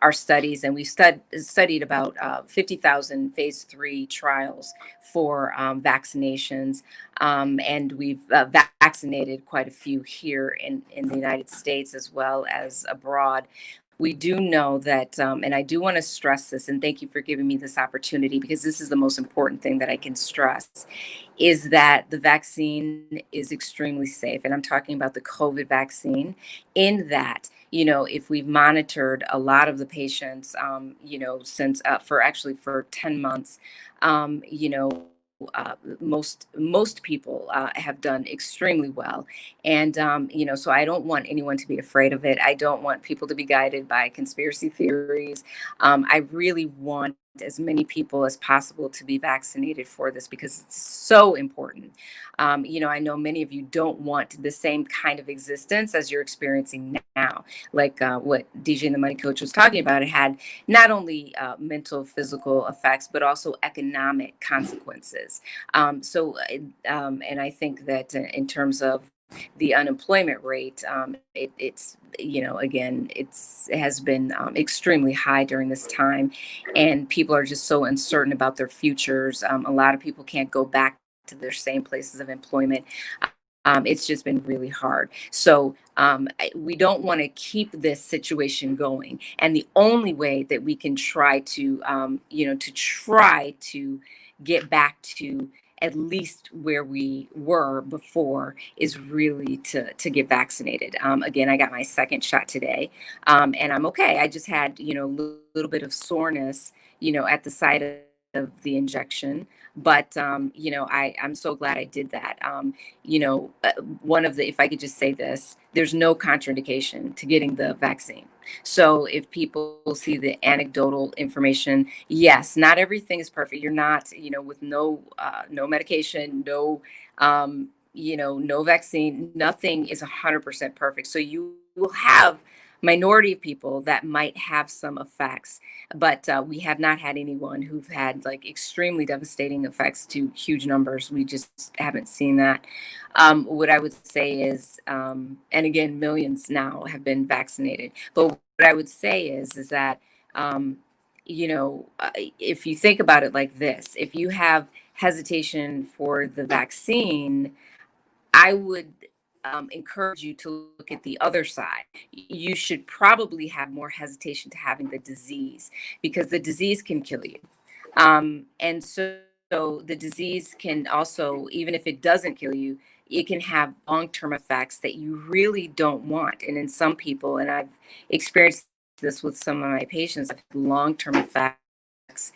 our studies, and we studied about 50,000 phase 3 trials for vaccinations, and we've vaccinated quite a few here in the United States as well as abroad. We do know that, and I do want to stress this, and thank you for giving me this opportunity, because this is the most important thing that I can stress, is that the vaccine is extremely safe. And I'm talking about the COVID vaccine, in that, if we've monitored a lot of the patients, since for 10 months, most people have done extremely well, and so I don't want anyone to be afraid of it. I don't want people to be guided by conspiracy theories. I really want as many people as possible to be vaccinated for this, because it's so important. I know many of you don't want the same kind of existence as you're experiencing now, like what DJ and the Money Coach was talking about. It had not only mental, physical effects, but also economic consequences. And I think that in terms of the unemployment rate, it's again, it has been extremely high during this time, and people are just so uncertain about their futures. A lot of people can't go back to their same places of employment. It's just been really hard. So we don't want to keep this situation going, and the only way that we can try to get back to at least where we were before is really to get vaccinated. Again, I got my second shot today, and I'm okay. I just had, a little bit of soreness, at the site of the injection. But, I'm so glad I did that. If I could just say this, there's no contraindication to getting the vaccine. So if people see the anecdotal information, yes, not everything is perfect. You're not, with no medication, no vaccine, nothing is 100% perfect. So you will have minority of people that might have some effects, but we have not had anyone who've had like extremely devastating effects to huge numbers. We just haven't seen that. What I would say is, and again, millions now have been vaccinated. But what I would say is that, if you think about it like this, if you have hesitation for the vaccine, I would encourage you to look at the other side. You should probably have more hesitation to having the disease because the disease can kill you. And so the disease can also, even if it doesn't kill you, it can have long-term effects that you really don't want. And in some people, and I've experienced this with some of my patients, long-term effects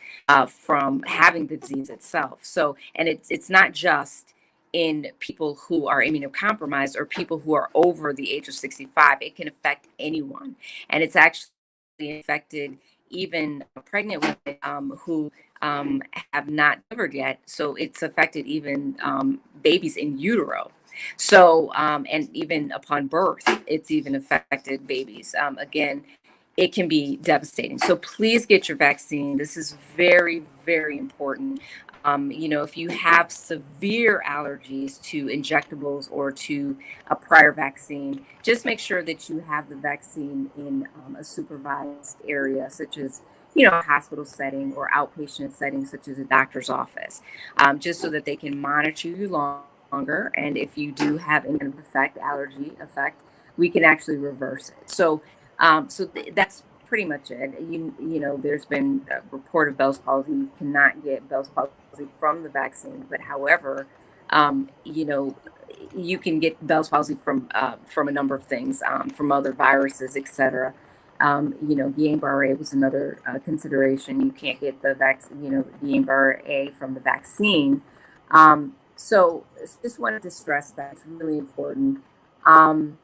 from having the disease itself. So, and it's not just in people who are immunocompromised or people who are over the age of 65. It can affect anyone. And it's actually affected even pregnant women who have not delivered yet. So it's affected even babies in utero. So, and even upon birth, it's even affected babies. Again, it can be devastating. So please get your vaccine. This is very, very important. If you have severe allergies to injectables or to a prior vaccine, just make sure that you have the vaccine in a supervised area, such as, a hospital setting or outpatient setting, such as a doctor's office, just so that they can monitor you longer. And if you do have any kind of allergy effect, we can actually reverse it. So that's pretty much it. There's been a report of Bell's palsy. You cannot get Bell's palsy from the vaccine, but however, you can get Bell's palsy from a number of things, from other viruses, etc. Guillain-Barré was another consideration. You can't get the vaccine, Guillain-Barré from the vaccine. So just wanted to stress that it's really important. And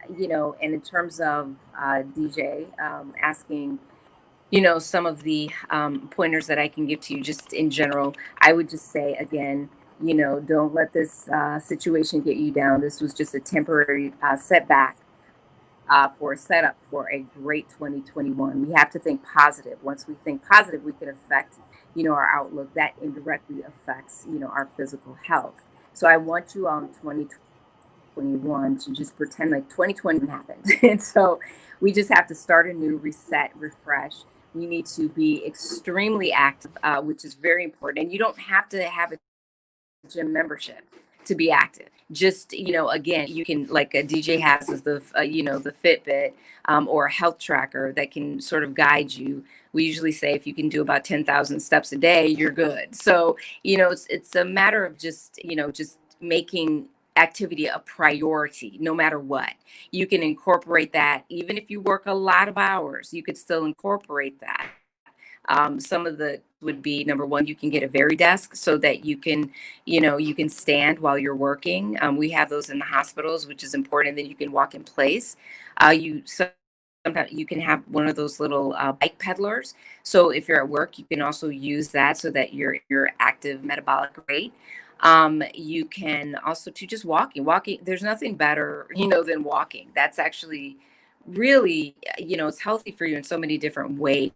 in terms of DJ asking, some of the pointers that I can give to you just in general, I would just say, again, don't let this situation get you down. This was just a temporary setback for a setup for a great 2021. We have to think positive. Once we think positive, we can affect, our outlook. That indirectly affects, our physical health. So I want you all in 2021 to just pretend like 2020 happened. And so we just have to start anew, reset, refresh. We need to be extremely active, which is very important. And you don't have to have a gym membership to be active. Just, again, you can, like a DJ has is the Fitbit or a health tracker that can sort of guide you. We usually say if you can do about 10,000 steps a day, you're good. So, it's a matter of just making activity a priority no matter what. You can incorporate that. Even if you work a lot of hours, you could still incorporate that. Some of the would be, number one, you can get a very desk so that you can stand while you're working. We have those in the hospitals, which is important. Then you can walk in place. Sometimes you can have one of those little bike peddlers. So if you're at work, you can also use that so that your active metabolic rate. You can also to just walking. There's nothing better, than walking. That's actually really, it's healthy for you in so many different ways.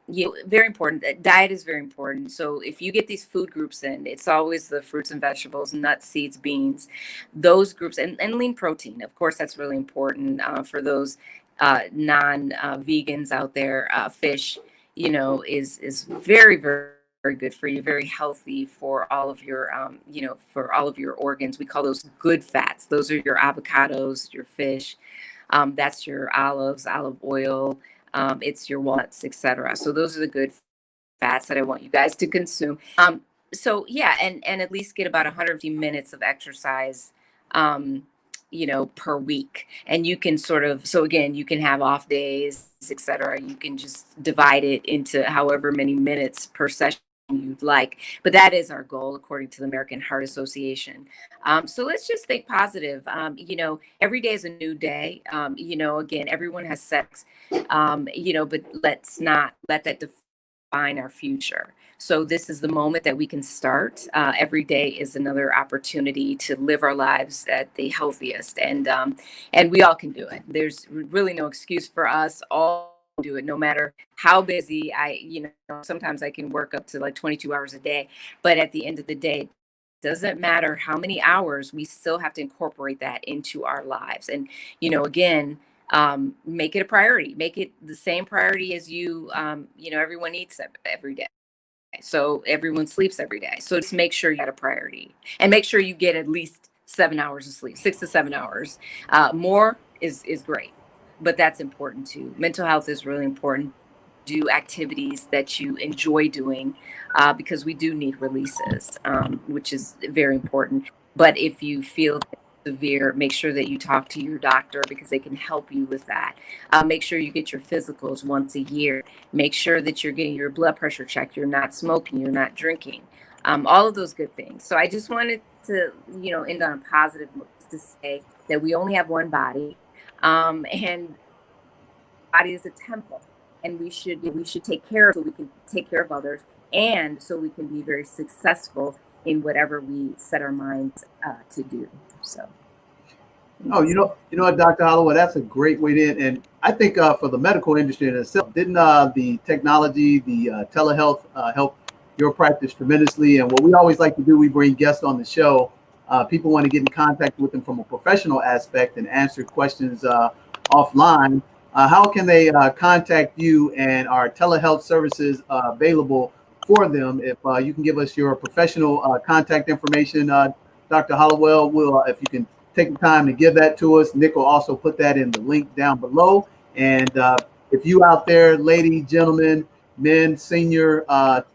Very important. Diet is very important. So if you get these food groups in, it's always the fruits and vegetables, nuts, seeds, beans, those groups, and lean protein. Of course, that's really important for those non-vegans out there. Fish, is very, very, very good for you, very healthy for all of your, for all of your organs. We call those good fats. Those are your avocados, your fish. That's your olives, olive oil. It's your walnuts, etc. So those are the good fats that I want you guys to consume. So yeah, and at least get about 150 minutes of exercise, per week. And you can so again, you can have off days, etc. You can just divide it into however many minutes per session you'd like, but that is our goal according to the American Heart Association. So let's just think positive. Every day is a new day. Again, everyone has sex, but let's not let that define our future. So this is the moment that we can start. Every day is another opportunity to live our lives at the healthiest, and we all can do it. There's really no excuse for us. All do it, no matter how busy. Sometimes I can work up to like 22 hours a day, but at the end of the day, doesn't matter how many hours, we still have to incorporate that into our lives. And, again, make it a priority, make it the same priority as everyone eats every day. So everyone sleeps every day. So just make sure you got a priority and make sure you get at least 7 hours of sleep, 6 to 7 hours. More is great, but that's important too. Mental health is really important. Do activities that you enjoy doing, because we do need releases, which is very important. But if you feel severe, make sure that you talk to your doctor because they can help you with that. Make sure you get your physicals once a year. Make sure that you're getting your blood pressure checked. You're not smoking. You're not drinking. All of those good things. So I just wanted to, end on a positive note to say that we only have one body, and body is a temple. And we should take care of it so we can take care of others, and so we can be very successful in whatever we set our minds to do. So. Oh, you know what, Dr. Hollowell, that's a great way to end. And I think for the medical industry in itself, didn't the technology, the telehealth help your practice tremendously? And what we always like to do, we bring guests on the show. People want to get in contact with them from a professional aspect and answer questions offline. How can they contact you, and are telehealth services available for them? If you can give us your professional contact information, Dr. Hollowell, if you can take the time to give that to us. Nick will also put that in the link down below. And if you out there, lady, gentlemen, men, senior,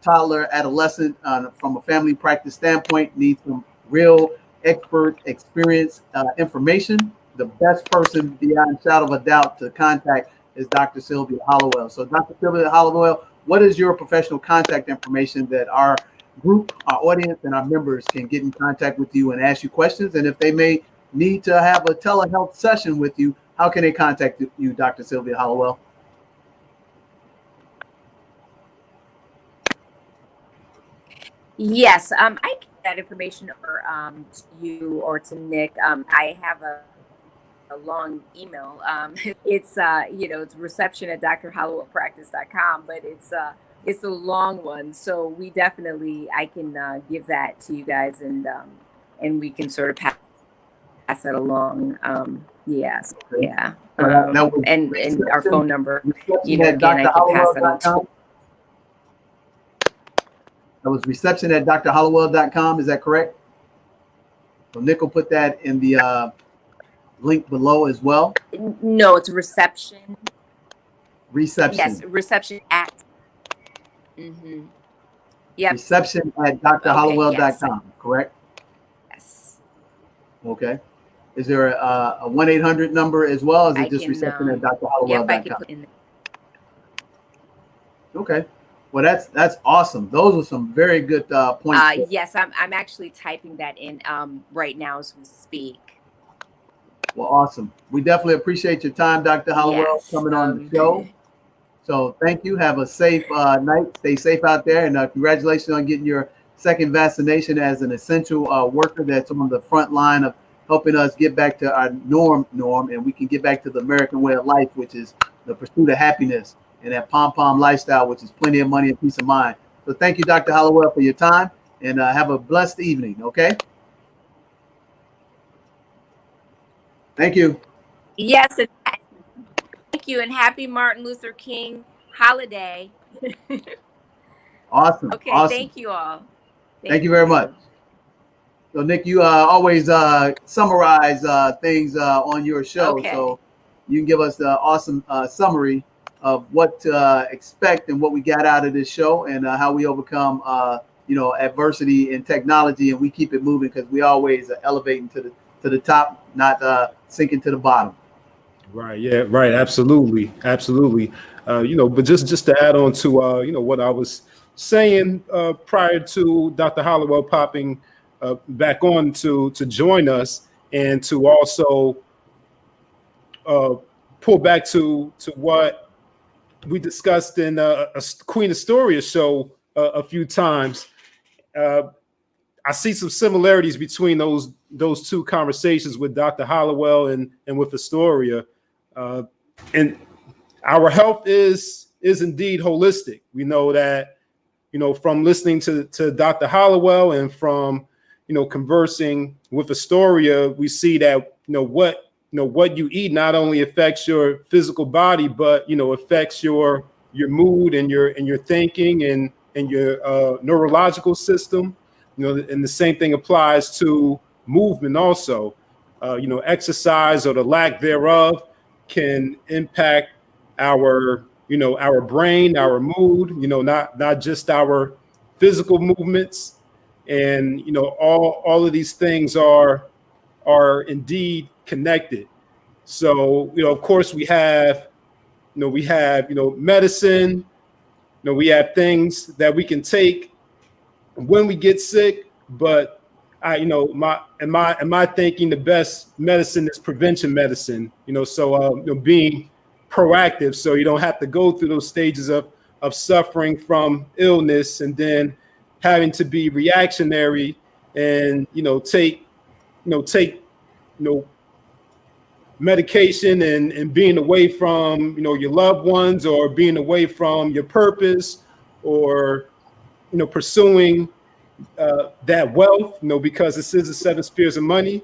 toddler, adolescent, from a family practice standpoint, need some real expert experience information, the best person beyond a shadow of a doubt to contact is Dr. Sylvia Hollowell. So Dr. Sylvia Hollowell, what is your professional contact information that our group, our audience, and our members can get in contact with you and ask you questions? And if they may need to have a telehealth session with you, how can they contact you, Dr. Sylvia Hollowell? Yes, I can get that information over to you or to Nick. I have a long email. It's it's reception@drhollowellpractice.com, but it's a long one. So I can give that to you guys, and we can sort of pass that along. Yes, yeah. And our phone number, again, I can pass that on to. That was reception@drhollowell.com. Is that correct? So Nick will put that in the link below as well. No, it's reception. Reception. Yes, reception at. Mm-hmm. Yep. Reception@drhollowell.com. Yes. Correct? Yes. Okay. Is there a 1-800 number as well? Or is it just reception@drhollowell.com? Yep, I can put in there. Okay. Well, that's awesome. Those are some very good points. Yes, I'm actually typing that in right now as we speak. Well, awesome. We definitely appreciate your time, Dr. Hollowell, coming on the show. So thank you. Have a safe night. Stay safe out there. And congratulations on getting your second vaccination as an essential worker that's on the front line of helping us get back to our norm, and we can get back to the American way of life, which is the pursuit of happiness and that pom-pom lifestyle, which is plenty of money and peace of mind. So thank you, Dr. Hollowell, for your time, and have a blessed evening, okay? Thank you. Yes, thank you, and happy Martin Luther King holiday. Awesome. Okay, awesome. Thank you all. Thank you very much. So, Nick, you always summarize things on your show, okay. So you can give us the awesome summary of what to expect and what we got out of this show, and how we overcome adversity in technology, and we keep it moving because we always elevating to the top, not sinking to the bottom. Right. Yeah. Right. Absolutely. Absolutely. But just to add on to what I was saying prior to Dr. Hollowell popping back on to join us, and to also pull back to what we discussed in a Queen Astoria show a few times. I see some similarities between those two conversations with Dr. Hollowell and with Astoria. And our health is indeed holistic. We know that, from listening to Dr. Hollowell and from, conversing with Astoria, we see that, what you eat not only affects your physical body, but, affects your mood and your thinking and your neurological system. And the same thing applies to movement also. Exercise or the lack thereof can impact our brain, our mood, not just our physical movements. And, all of these things are indeed connected. So, of course we have medicine, we have things that we can take when we get sick, but in my thinking, the best medicine is prevention medicine, so being proactive, so you don't have to go through those stages of suffering from illness and then having to be reactionary and take medication and being away from your loved ones, or being away from your purpose, or pursuing that wealth, because this is the 7 spheres of money,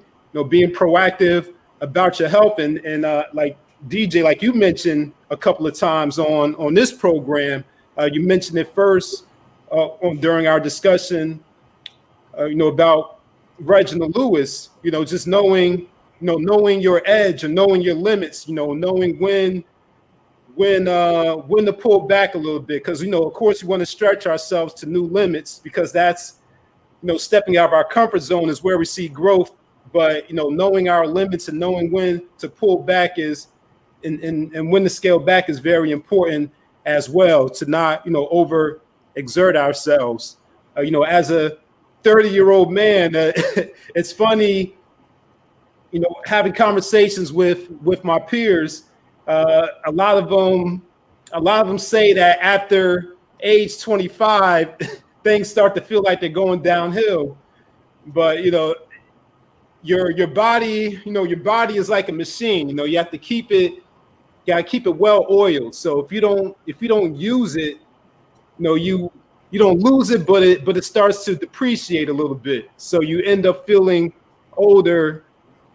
being proactive about your health. And like DJ, like you mentioned a couple of times on this program, you mentioned it first during our discussion, about Reginald Lewis, just knowing your edge or knowing your limits, knowing when to pull back a little bit, because of course we want to stretch ourselves to new limits, because that's stepping out of our comfort zone is where we see growth. But knowing our limits and knowing when to pull back is and when to scale back is very important as well, to not over exert ourselves. As a 30-year-old man, it's funny having conversations with my peers. A lot of them say that after age 25, things start to feel like they're going downhill. But your body, your body is like a machine. You have to keep it well oiled. So if you don't use it, you don't lose it, but it starts to depreciate a little bit. So you end up feeling older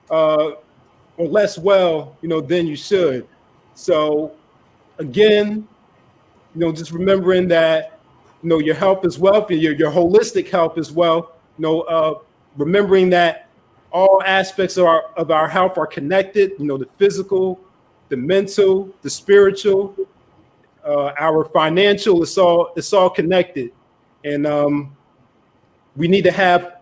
or less well, than you should. So again, just remembering that, your health is wealth, your holistic health is wealth, remembering that all aspects of our health are connected, the physical, the mental, the spiritual, our financial, it's all connected. And we need to have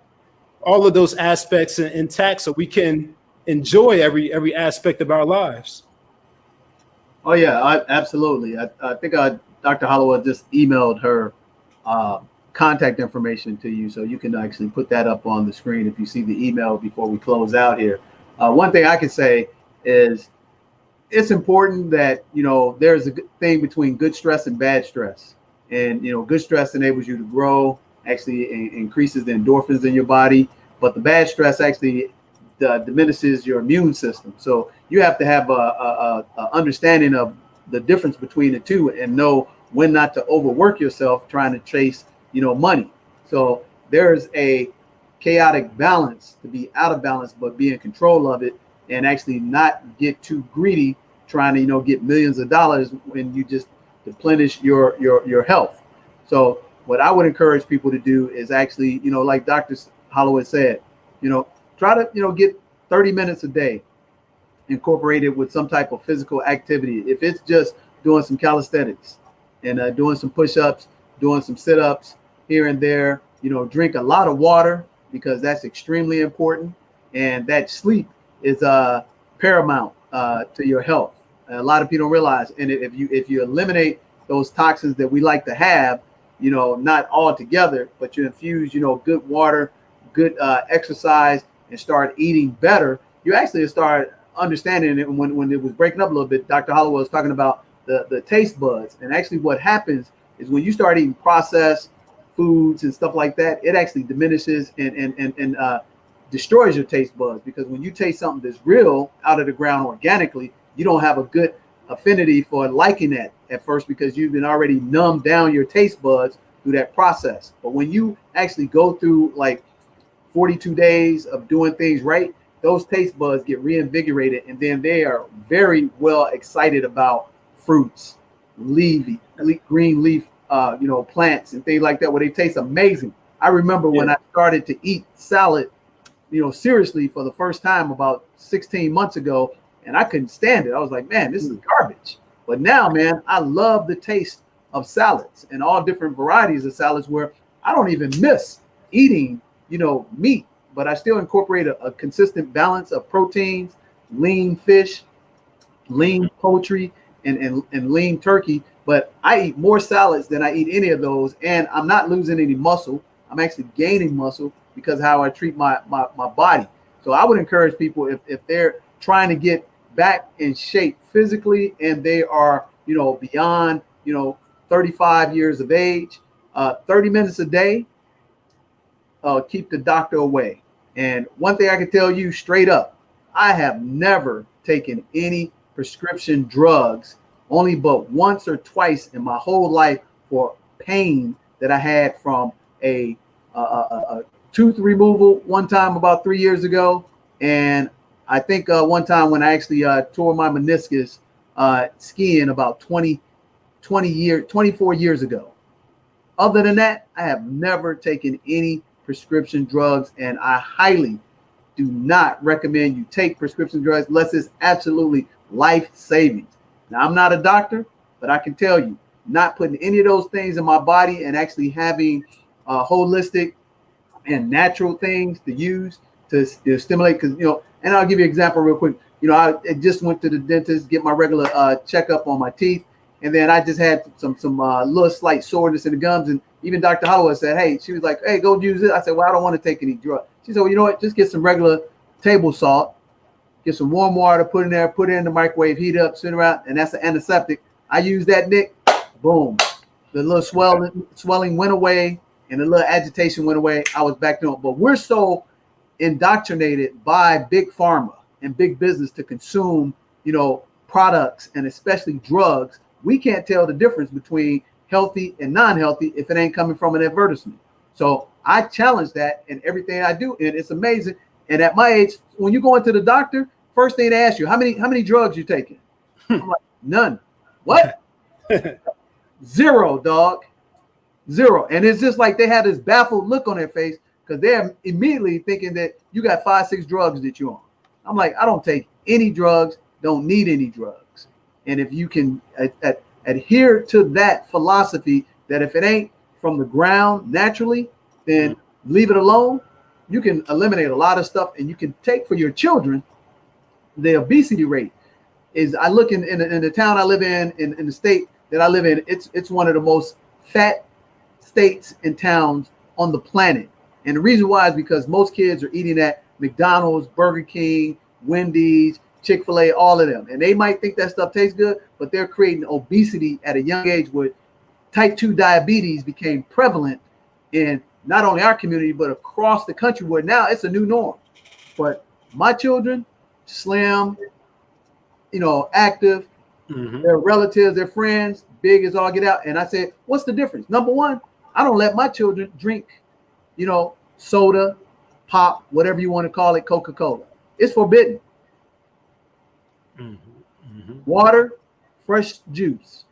all of those aspects intact so we can enjoy every aspect of our lives. Oh yeah, absolutely. I think Dr. Hollowell just emailed her contact information to you, so you can actually put that up on the screen if you see the email before we close out here. One thing I can say is it's important that there's a good thing between good stress and bad stress. And good stress enables you to grow, actually increases the endorphins in your body, but the bad stress actually diminishes your immune system. So you have to have a understanding of the difference between the two and know when not to overwork yourself trying to chase money. So there's a chaotic balance, to be out of balance but be in control of it, and actually not get too greedy trying to get millions of dollars when you just deplenish your health. So what I would encourage people to do is actually, like Dr. Hollowell said, try to get 30 minutes a day incorporated with some type of physical activity. If it's just doing some calisthenics and doing some push-ups, doing some sit-ups here and there, drink a lot of water, because that's extremely important. And that sleep is paramount to your health. And a lot of people don't realize. And if you eliminate those toxins that we like to have, not all together, but you infuse, good water, good exercise, and start eating better, you actually start understanding it. When it was breaking up a little bit, Dr. Hollowell was talking about the taste buds. And actually what happens is when you start eating processed foods and stuff like that, it actually diminishes and destroys your taste buds, because when you taste something that's real out of the ground organically, you don't have a good affinity for liking that at first, because you've been already numbed down your taste buds through that process. But when you actually go through like 42 days of doing things right, those taste buds get reinvigorated, and then they are very well excited about fruits, green leaf, plants and things like that, where they taste amazing. I remember when I started to eat salad, seriously for the first time about 16 months ago, and I couldn't stand it. I was like, man, this is garbage. But now, man, I love the taste of salads and all different varieties of salads, where I don't even miss eating, meat, but I still incorporate a consistent balance of proteins, lean fish, lean poultry, and lean turkey. But I eat more salads than I eat any of those, and I'm not losing any muscle. I'm actually gaining muscle because of how I treat my body. So I would encourage people, if they're trying to get back in shape physically and they are, beyond, 35 years of age, 30 minutes a day, keep the doctor away. And one thing I can tell you straight up, I have never taken any prescription drugs, only but once or twice in my whole life, for pain that I had from a tooth removal one time about 3 years ago. And I think one time when I actually tore my meniscus skiing about 24 years ago. Other than that, I have never taken any prescription drugs, and I highly do not recommend you take prescription drugs unless it's absolutely life-saving. Now, I'm not a doctor, but I can tell you, not putting any of those things in my body and actually having holistic and natural things to use to stimulate, because, and I'll give you an example real quick. I just went to the dentist, get my regular checkup on my teeth, and then I just had some little slight soreness in the gums, and even Dr. Hollowell said, hey, she was like, hey, go use it. I said, well, I don't want to take any drugs. She said, well, you know what, just get some regular table salt, get some warm water, put in there, put it in the microwave, heat it up, sit around, and that's an antiseptic. I used that, Nick. Boom. The little swelling went away, and the little agitation went away. I was back to it. But we're so indoctrinated by big pharma and big business to consume, products, and especially drugs. We can't tell the difference between healthy and non-healthy if it ain't coming from an advertisement. So I challenge that in everything I do, and it's amazing. And at my age, when you go into the doctor, first thing they ask you, how many drugs you taking? I'm like, none. What? Zero, dog. Zero. And it's just like they had this baffled look on their face, because they're immediately thinking that you got 5-6 drugs that you're on. I'm like, I don't take any drugs, don't need any drugs. And if you can adhere to that philosophy, that if it ain't from the ground naturally, then leave it alone, you can eliminate a lot of stuff. And you can take for your children, the obesity rate is, I look in the town I live in the state that I live in, it's one of the most fat states and towns on the planet. And the reason why is because most kids are eating at McDonald's, Burger King, Wendy's, Chick-fil-A, all of them. And they might think that stuff tastes good, but they're creating obesity at a young age, where type 2 diabetes became prevalent in not only our community, but across the country, where now it's a new norm. But my children, slim, active, their relatives, their friends, big as all get out. And I said, what's the difference? Number one, I don't let my children drink, soda, pop, whatever you want to call it, Coca-Cola. It's forbidden. Water, fresh juice.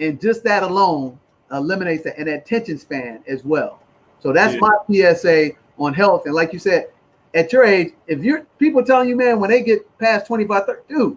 And just that alone eliminates an attention span as well. So that's my PSA on health. And like you said, at your age, if you're people telling you, man, when they get past 25, 30, dude,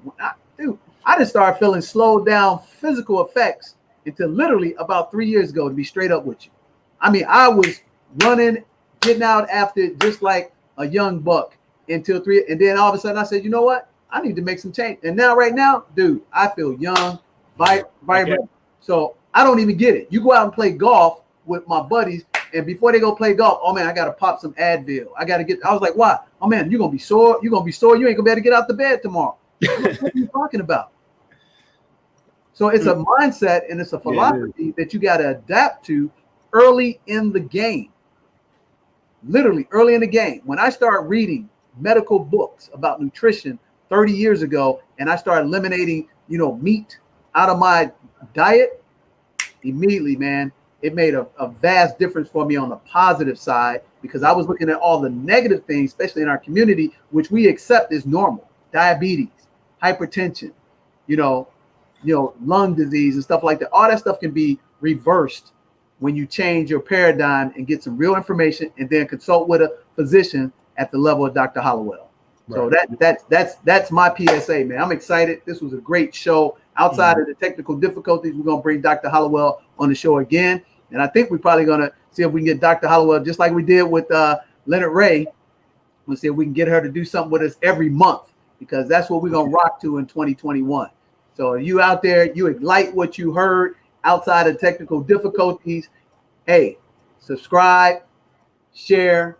I just started feeling slowed down physical effects until literally about 3 years ago, to be straight up with you. I mean, I was running, getting out after just like a young buck until 3. And then all of a sudden I said, you know what? I need to make some change. And now, right now, dude, I feel young, vibrant. Okay. So I don't even get it. You go out and play golf with my buddies, and before they go play golf, oh man, I got to pop some Advil. I was like, why? Oh man, you're going to be sore. You're going to be sore. You ain't going to be able to get out the bed tomorrow. What are you talking about? So it's a mindset and it's a philosophy that you got to adapt to early in the game. Literally early in the game. When I start reading medical books about nutrition 30 years ago, and I started eliminating, meat out of my diet, immediately, man, it made a vast difference for me on the positive side, because I was looking at all the negative things, especially in our community, which we accept as normal: diabetes, hypertension, lung disease and stuff like that. All that stuff can be reversed when you change your paradigm and get some real information, and then consult with a physician at the level of Dr. Hollowell. Right. So that's my PSA, man. I'm excited. This was a great show. Outside of the technical difficulties, we're gonna bring Dr. Hollowell on the show again, and I think we're probably gonna see if we can get Dr. Hollowell, just like we did with Leonard Ray. We'll see if we can get her to do something with us every month, because that's what we're gonna rock to in 2021. So you out there, you like what you heard outside of technical difficulties, hey, subscribe, share,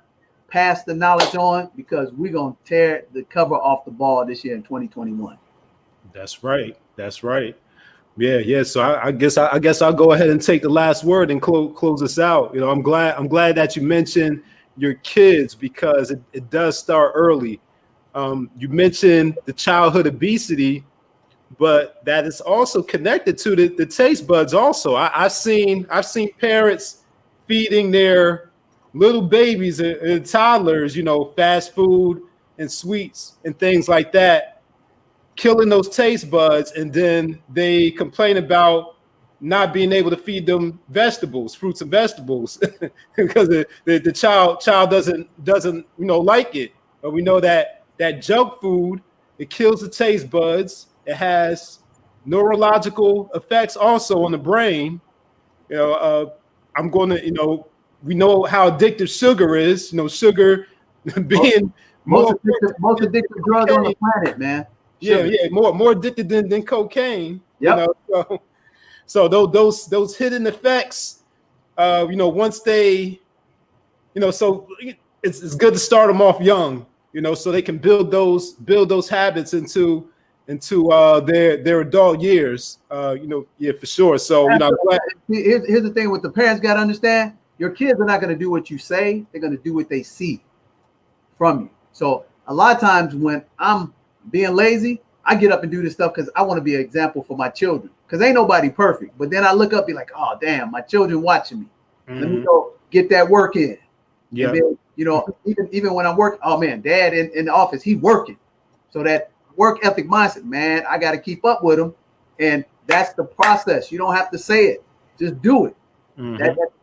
pass the knowledge on, because we're going to tear the cover off the ball this year in 2021. That's right. That's right. Yeah. So I guess I'll go ahead and take the last word and close us out. I'm glad that you mentioned your kids, because it does start early. You mentioned the childhood obesity, but that is also connected to the taste buds. Also, I've seen parents feeding their little babies and toddlers, fast food and sweets and things like that, killing those taste buds, and then they complain about not being able to feed them vegetables, fruits and vegetables, because the child doesn't like it. But we know that junk food, it kills the taste buds. It has neurological effects also on the brain. We know how addictive sugar is. Sugar being most addictive drug on the planet, man. Sugar. Yeah, more addicted than cocaine. Yep. So those hidden effects, once they, so it's good to start them off young, so they can build those habits into their adult years, for sure. So here's the thing: what the parents got to understand, your kids are not going to do what you say; they're going to do what they see from you. So a lot of times when I'm being lazy, I get up and do this stuff because I want to be an example for my children. Because ain't nobody perfect. But then I look up, be like, oh damn, my children watching me. Let me go get that work in. Yeah. And then, even when I'm working, oh man, dad in the office, he working. So that work ethic mindset, man, I got to keep up with him. And that's the process. You don't have to say it. Just do it.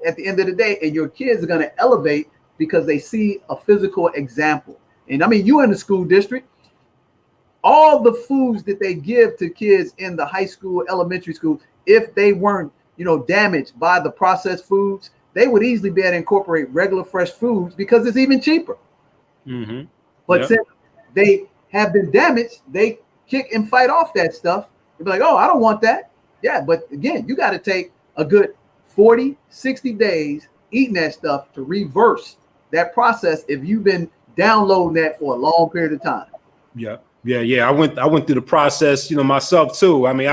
At the end of the day, and your kids are going to elevate because they see a physical example. And I mean, you in the school district, all the foods that they give to kids in the high school, elementary school, if they weren't, damaged by the processed foods, they would easily be able to incorporate regular fresh foods because it's even cheaper. But since they have been damaged, they kick and fight off that stuff. They'll be like, oh, I don't want that. Yeah, but again, you got to take a good 40, 60 days eating that stuff to reverse that process if you've been downloading that for a long period of time. Yeah. I went through the process, myself too. I mean,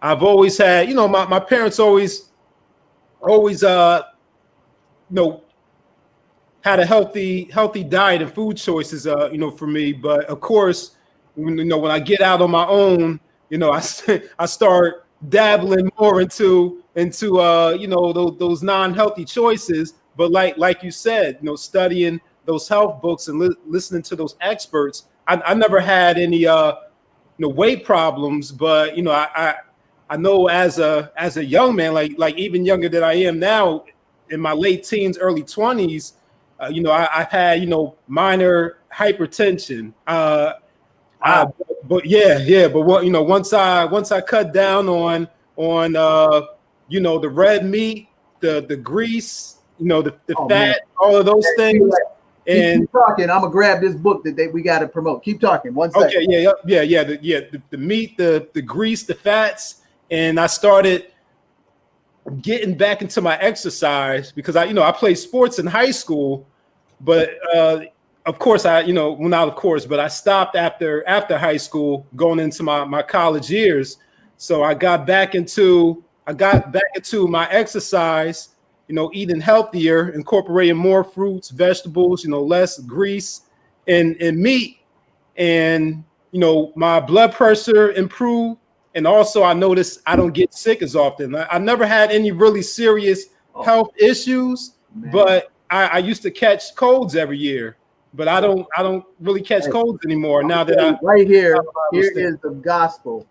I've always had, my parents always had a healthy diet and food choices, for me. But of course, when I get out on my own, I start dabbling more into those non-healthy choices. But like you said, studying those health books and listening to those experts, I never had any weight problems, but I know as a young man, like even younger than I am now, in my late teens, early 20s, I've had minor hypertension. But once I cut down on the red meat, the grease, the fat, man, all of those things. And keep talking. I'm gonna grab this book that we got to promote. Keep talking. 1 second. Okay. The meat, the grease, the fats, and I started getting back into my exercise because I played sports in high school, but of course but I stopped after high school, going into my college years. So I got back into my exercise, eating healthier, incorporating more fruits, vegetables, less grease and meat. And, my blood pressure improved. And also I noticed I don't get sick as often. I never had any really serious health issues, but I used to catch colds every year. But I don't really catch colds anymore now that right here is the gospel.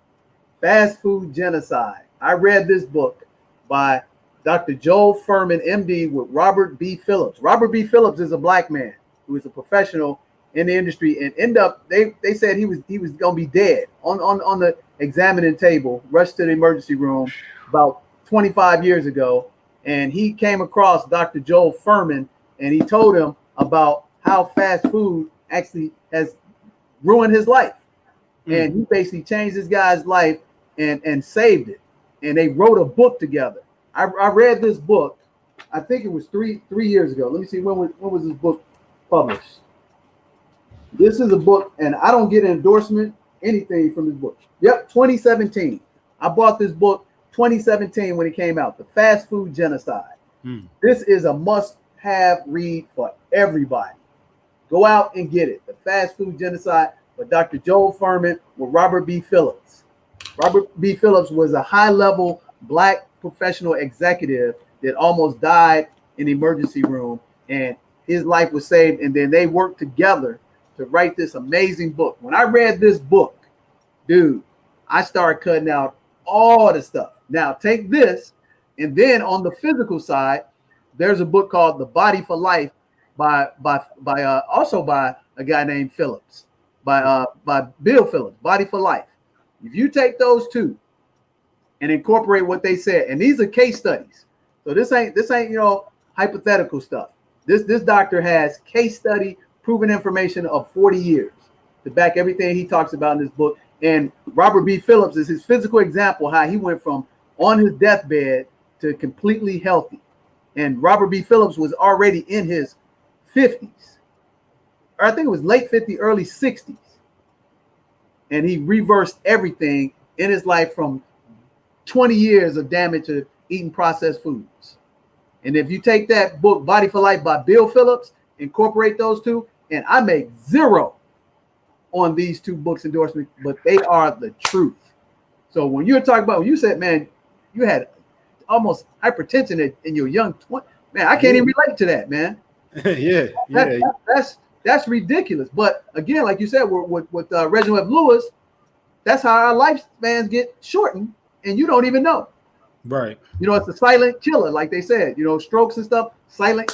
Fast Food Genocide. I read this book by Dr. Joel Furman, MD, with Robert B. Phillips. Robert B. Phillips is a black man who is a professional in the industry, and they said he was gonna be dead on the examining table, rushed to the emergency room about 25 years ago, and he came across Dr. Joel Furman, and he told him about how fast food actually has ruined his life. And he basically changed this guy's life and saved it. And they wrote a book together. I read this book, I think it was three years ago. Let me see, when was this book published? This is a book, and I don't get an endorsement, anything from this book. Yep, 2017. I bought this book 2017 when it came out, The Fast Food Genocide. This is a must-have read for everybody. Go out and get it. The Fast Food Genocide by Dr. Joel Furman with Robert B. Phillips. Robert B. Phillips was a high-level black professional executive that almost died in the emergency room, and his life was saved, and then they worked together to write this amazing book. When I read this book, dude, I started cutting out all the stuff. Now take this, and then on the physical side, there's a book called The Body for Life by also by a guy named Phillips, by Bill Phillips, Body for Life. If you take those two and incorporate what they said, and these are case studies, so this ain't hypothetical stuff. This doctor has case study proven information of 40 years to back everything he talks about in this book. And Robert B. Phillips is his physical example, how he went from on his deathbed to completely healthy. And Robert B. Phillips was already in his 50s, or I think it was late 50s, early 60s. And he reversed everything in his life from 20 years of damage to eating processed foods. And if you take that book, Body for Life by Bill Phillips, incorporate those two, and I make zero on these two books endorsement, but they are the truth. So when you're talking about, when you said, man, you had almost hypertension in your young 20s, man, I can't even relate to that, man. That's ridiculous. But again, like you said, with Reginald F. Lewis, that's how our lifespans get shortened, and you don't even know. Right. It's a silent killer, like they said. Strokes and stuff, silent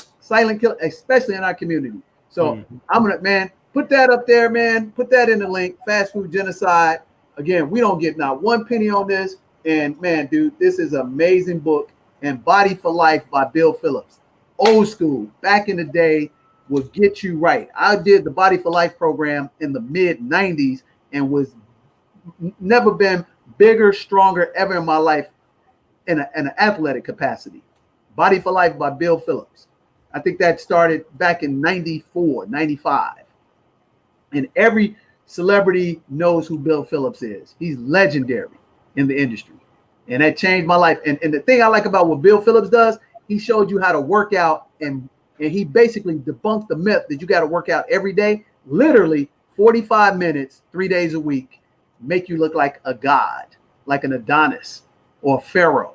killer, especially in our community. So I'm gonna, man, put that up there, man. Put that in the link. Fast Food Genocide. Again, we don't get not one penny on this. And man, dude, this is an amazing book. And Body for Life by Bill Phillips. Old school, back in the day, will get you right. I did the Body for Life program in the mid-90s and was never been bigger, stronger ever in my life in an athletic capacity. Body for Life by Bill Phillips. I think that started back in 94, 95. And every celebrity knows who Bill Phillips is. He's legendary in the industry. And that changed my life. And the thing I like about what Bill Phillips does, he showed you how to work out, and he basically debunked the myth that you got to work out every day. Literally 45 minutes, 3 days a week, make you look like a god, like an Adonis or a pharaoh.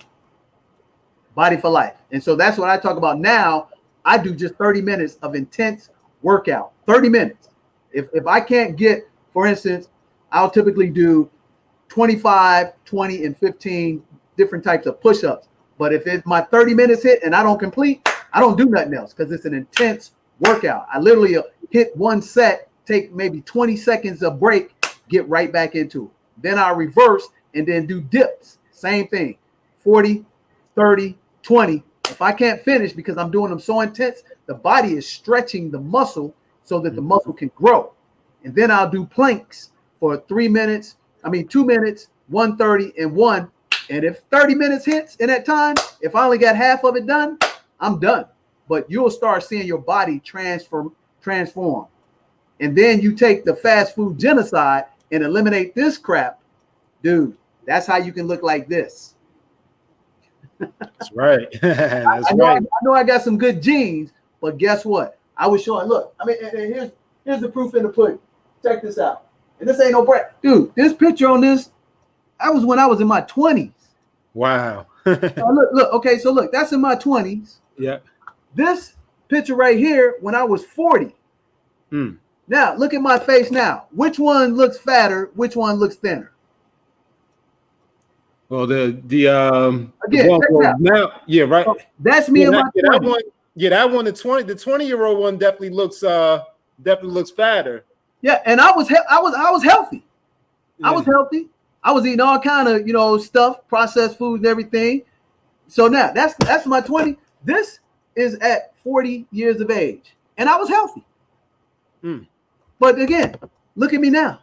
Body for Life. And so that's what I talk about now. I do just 30 minutes of intense workout. 30 minutes. If I can't get, for instance, I'll typically do 25, 20, and 15 different types of push-ups. But if it's my 30 minutes hit and I don't complete, I don't do nothing else because it's an intense workout. I literally hit one set, take maybe 20 seconds of break, get right back into it. Then I'll reverse and then do dips. Same thing. 40, 30, 20. If I can't finish because I'm doing them so intense, the body is stretching the muscle so that the muscle can grow. And then I'll do planks for 2 minutes, 1:30 and 1. And if 30 minutes hits in that time, if I only got half of it done, I'm done. But you'll start seeing your body transform. And then you take the Fast Food Genocide and eliminate this crap, dude. That's how you can look like this. That's right. That's I know, right. I know I got some good genes, but guess what? I was showing, look, I mean, and here's the proof in the pudding. Check this out. And this ain't no brag. Dude, this picture on this, that was when I was in my 20s. Wow. Look, okay, so look, that's in my 20s. Yeah. This picture right here when I was 40. Now, look at my face now. Which one looks fatter? Which one looks thinner? Well, the Again, one, now, yeah, right. That's me in my 20s. That one, that one, the 20-year-old one definitely looks fatter. Yeah, and I was healthy. Yeah. I was healthy. I was eating all kind of stuff, processed foods and everything. So now that's my 20. This is at 40 years of age, and I was healthy. But again, look at me now.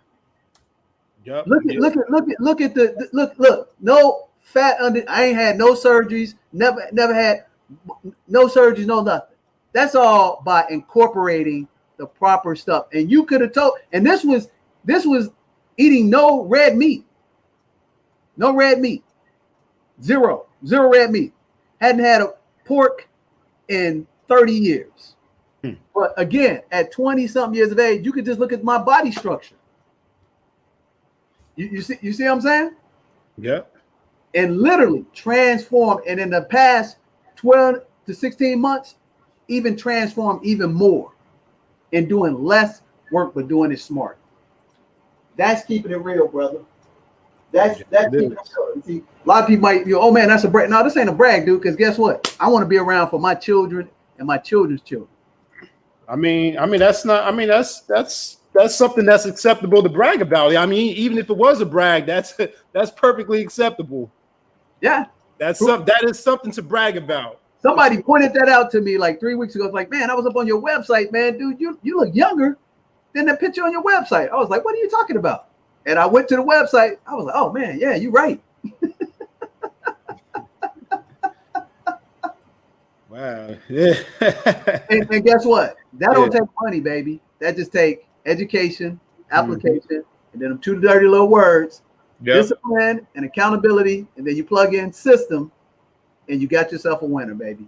Yep. Look at the no fat under. I ain't had no surgeries. Never had no surgeries. No nothing. That's all by incorporating the proper stuff. And you could have told. And this was eating no red meat. No red meat. Zero red meat. Hadn't had a pork in 30 years. But again, at 20-something years of age, you could just look at my body structure. You see what I'm saying? Yeah. And literally transform. And in the past 12 to 16 months, even transform even more and doing less work, but doing it smart. That's keeping it real, brother. That's keeping it real. See, a lot of people might be, oh man, that's a brag. No, this ain't a brag, dude, because guess what? I want to be around for my children and my children's children. I mean, that's something that's acceptable to brag about. I mean, even if it was a brag, that's perfectly acceptable. Yeah. That is something to brag about. Somebody pointed that out to me like 3 weeks ago. It's like, man, I was up on your website, man, dude. You look younger than the picture on your website. I was like, what are you talking about? And I went to the website. I was like, oh man, yeah, you're right. Wow. Yeah. and guess what? That don't take money, baby. That just take education, application, and then them two dirty little words, discipline and accountability, and then you plug in system, and you got yourself a winner, baby.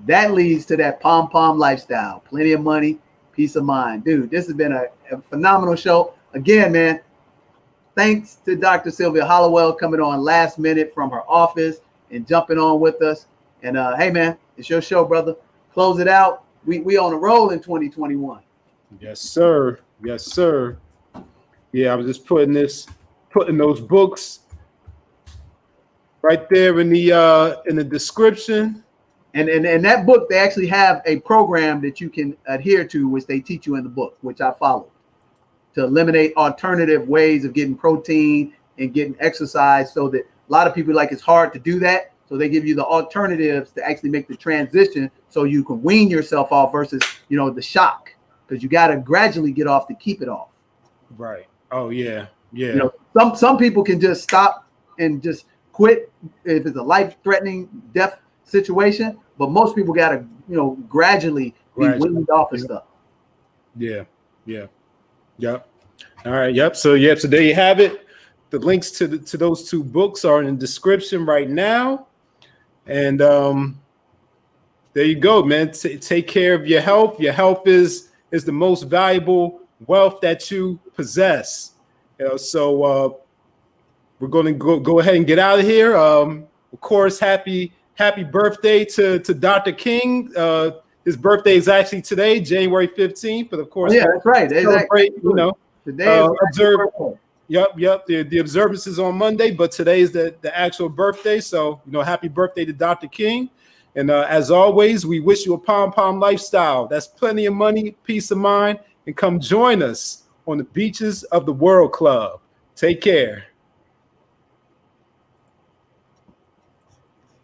That leads to that pom-pom lifestyle. Plenty of money, peace of mind. Dude, this has been a phenomenal show. Again, man, thanks to Dr. Sylvia Hollowell coming on last minute from her office and jumping on with us. And hey, man, it's your show, brother. Close it out. We on a roll in 2021. Yes, sir. Yes, sir. Yeah, I was just putting those books right there in the description. And that book, they actually have a program that you can adhere to, which they teach you in the book, which I follow, to eliminate alternative ways of getting protein and getting exercise, so that a lot of people it's hard to do that. So they give you the alternatives to actually make the transition so you can wean yourself off versus, the shock, because you got to gradually get off to keep it off. Right. Oh, yeah. Yeah. Some people can just stop and just quit if it's a life-threatening death situation, but most people got to, gradually be weaned off of stuff. Yeah. Yeah. Yep. All right. Yep. So, so there you have it. The links to those two books are in the description right now. And there you go, man. Take care of your health. Your health is the most valuable wealth that you possess. So we're going to go ahead and get out of here. Of course, happy birthday to Dr. King. His birthday is actually today, January 15th. But of course, that's right. Celebrate, today is observe. Yep. The observance is on Monday, but today is the actual birthday. So, happy birthday to Dr. King. And as always, we wish you a pom-pom lifestyle. That's plenty of money, peace of mind, and come join us on the beaches of the World Club. Take care.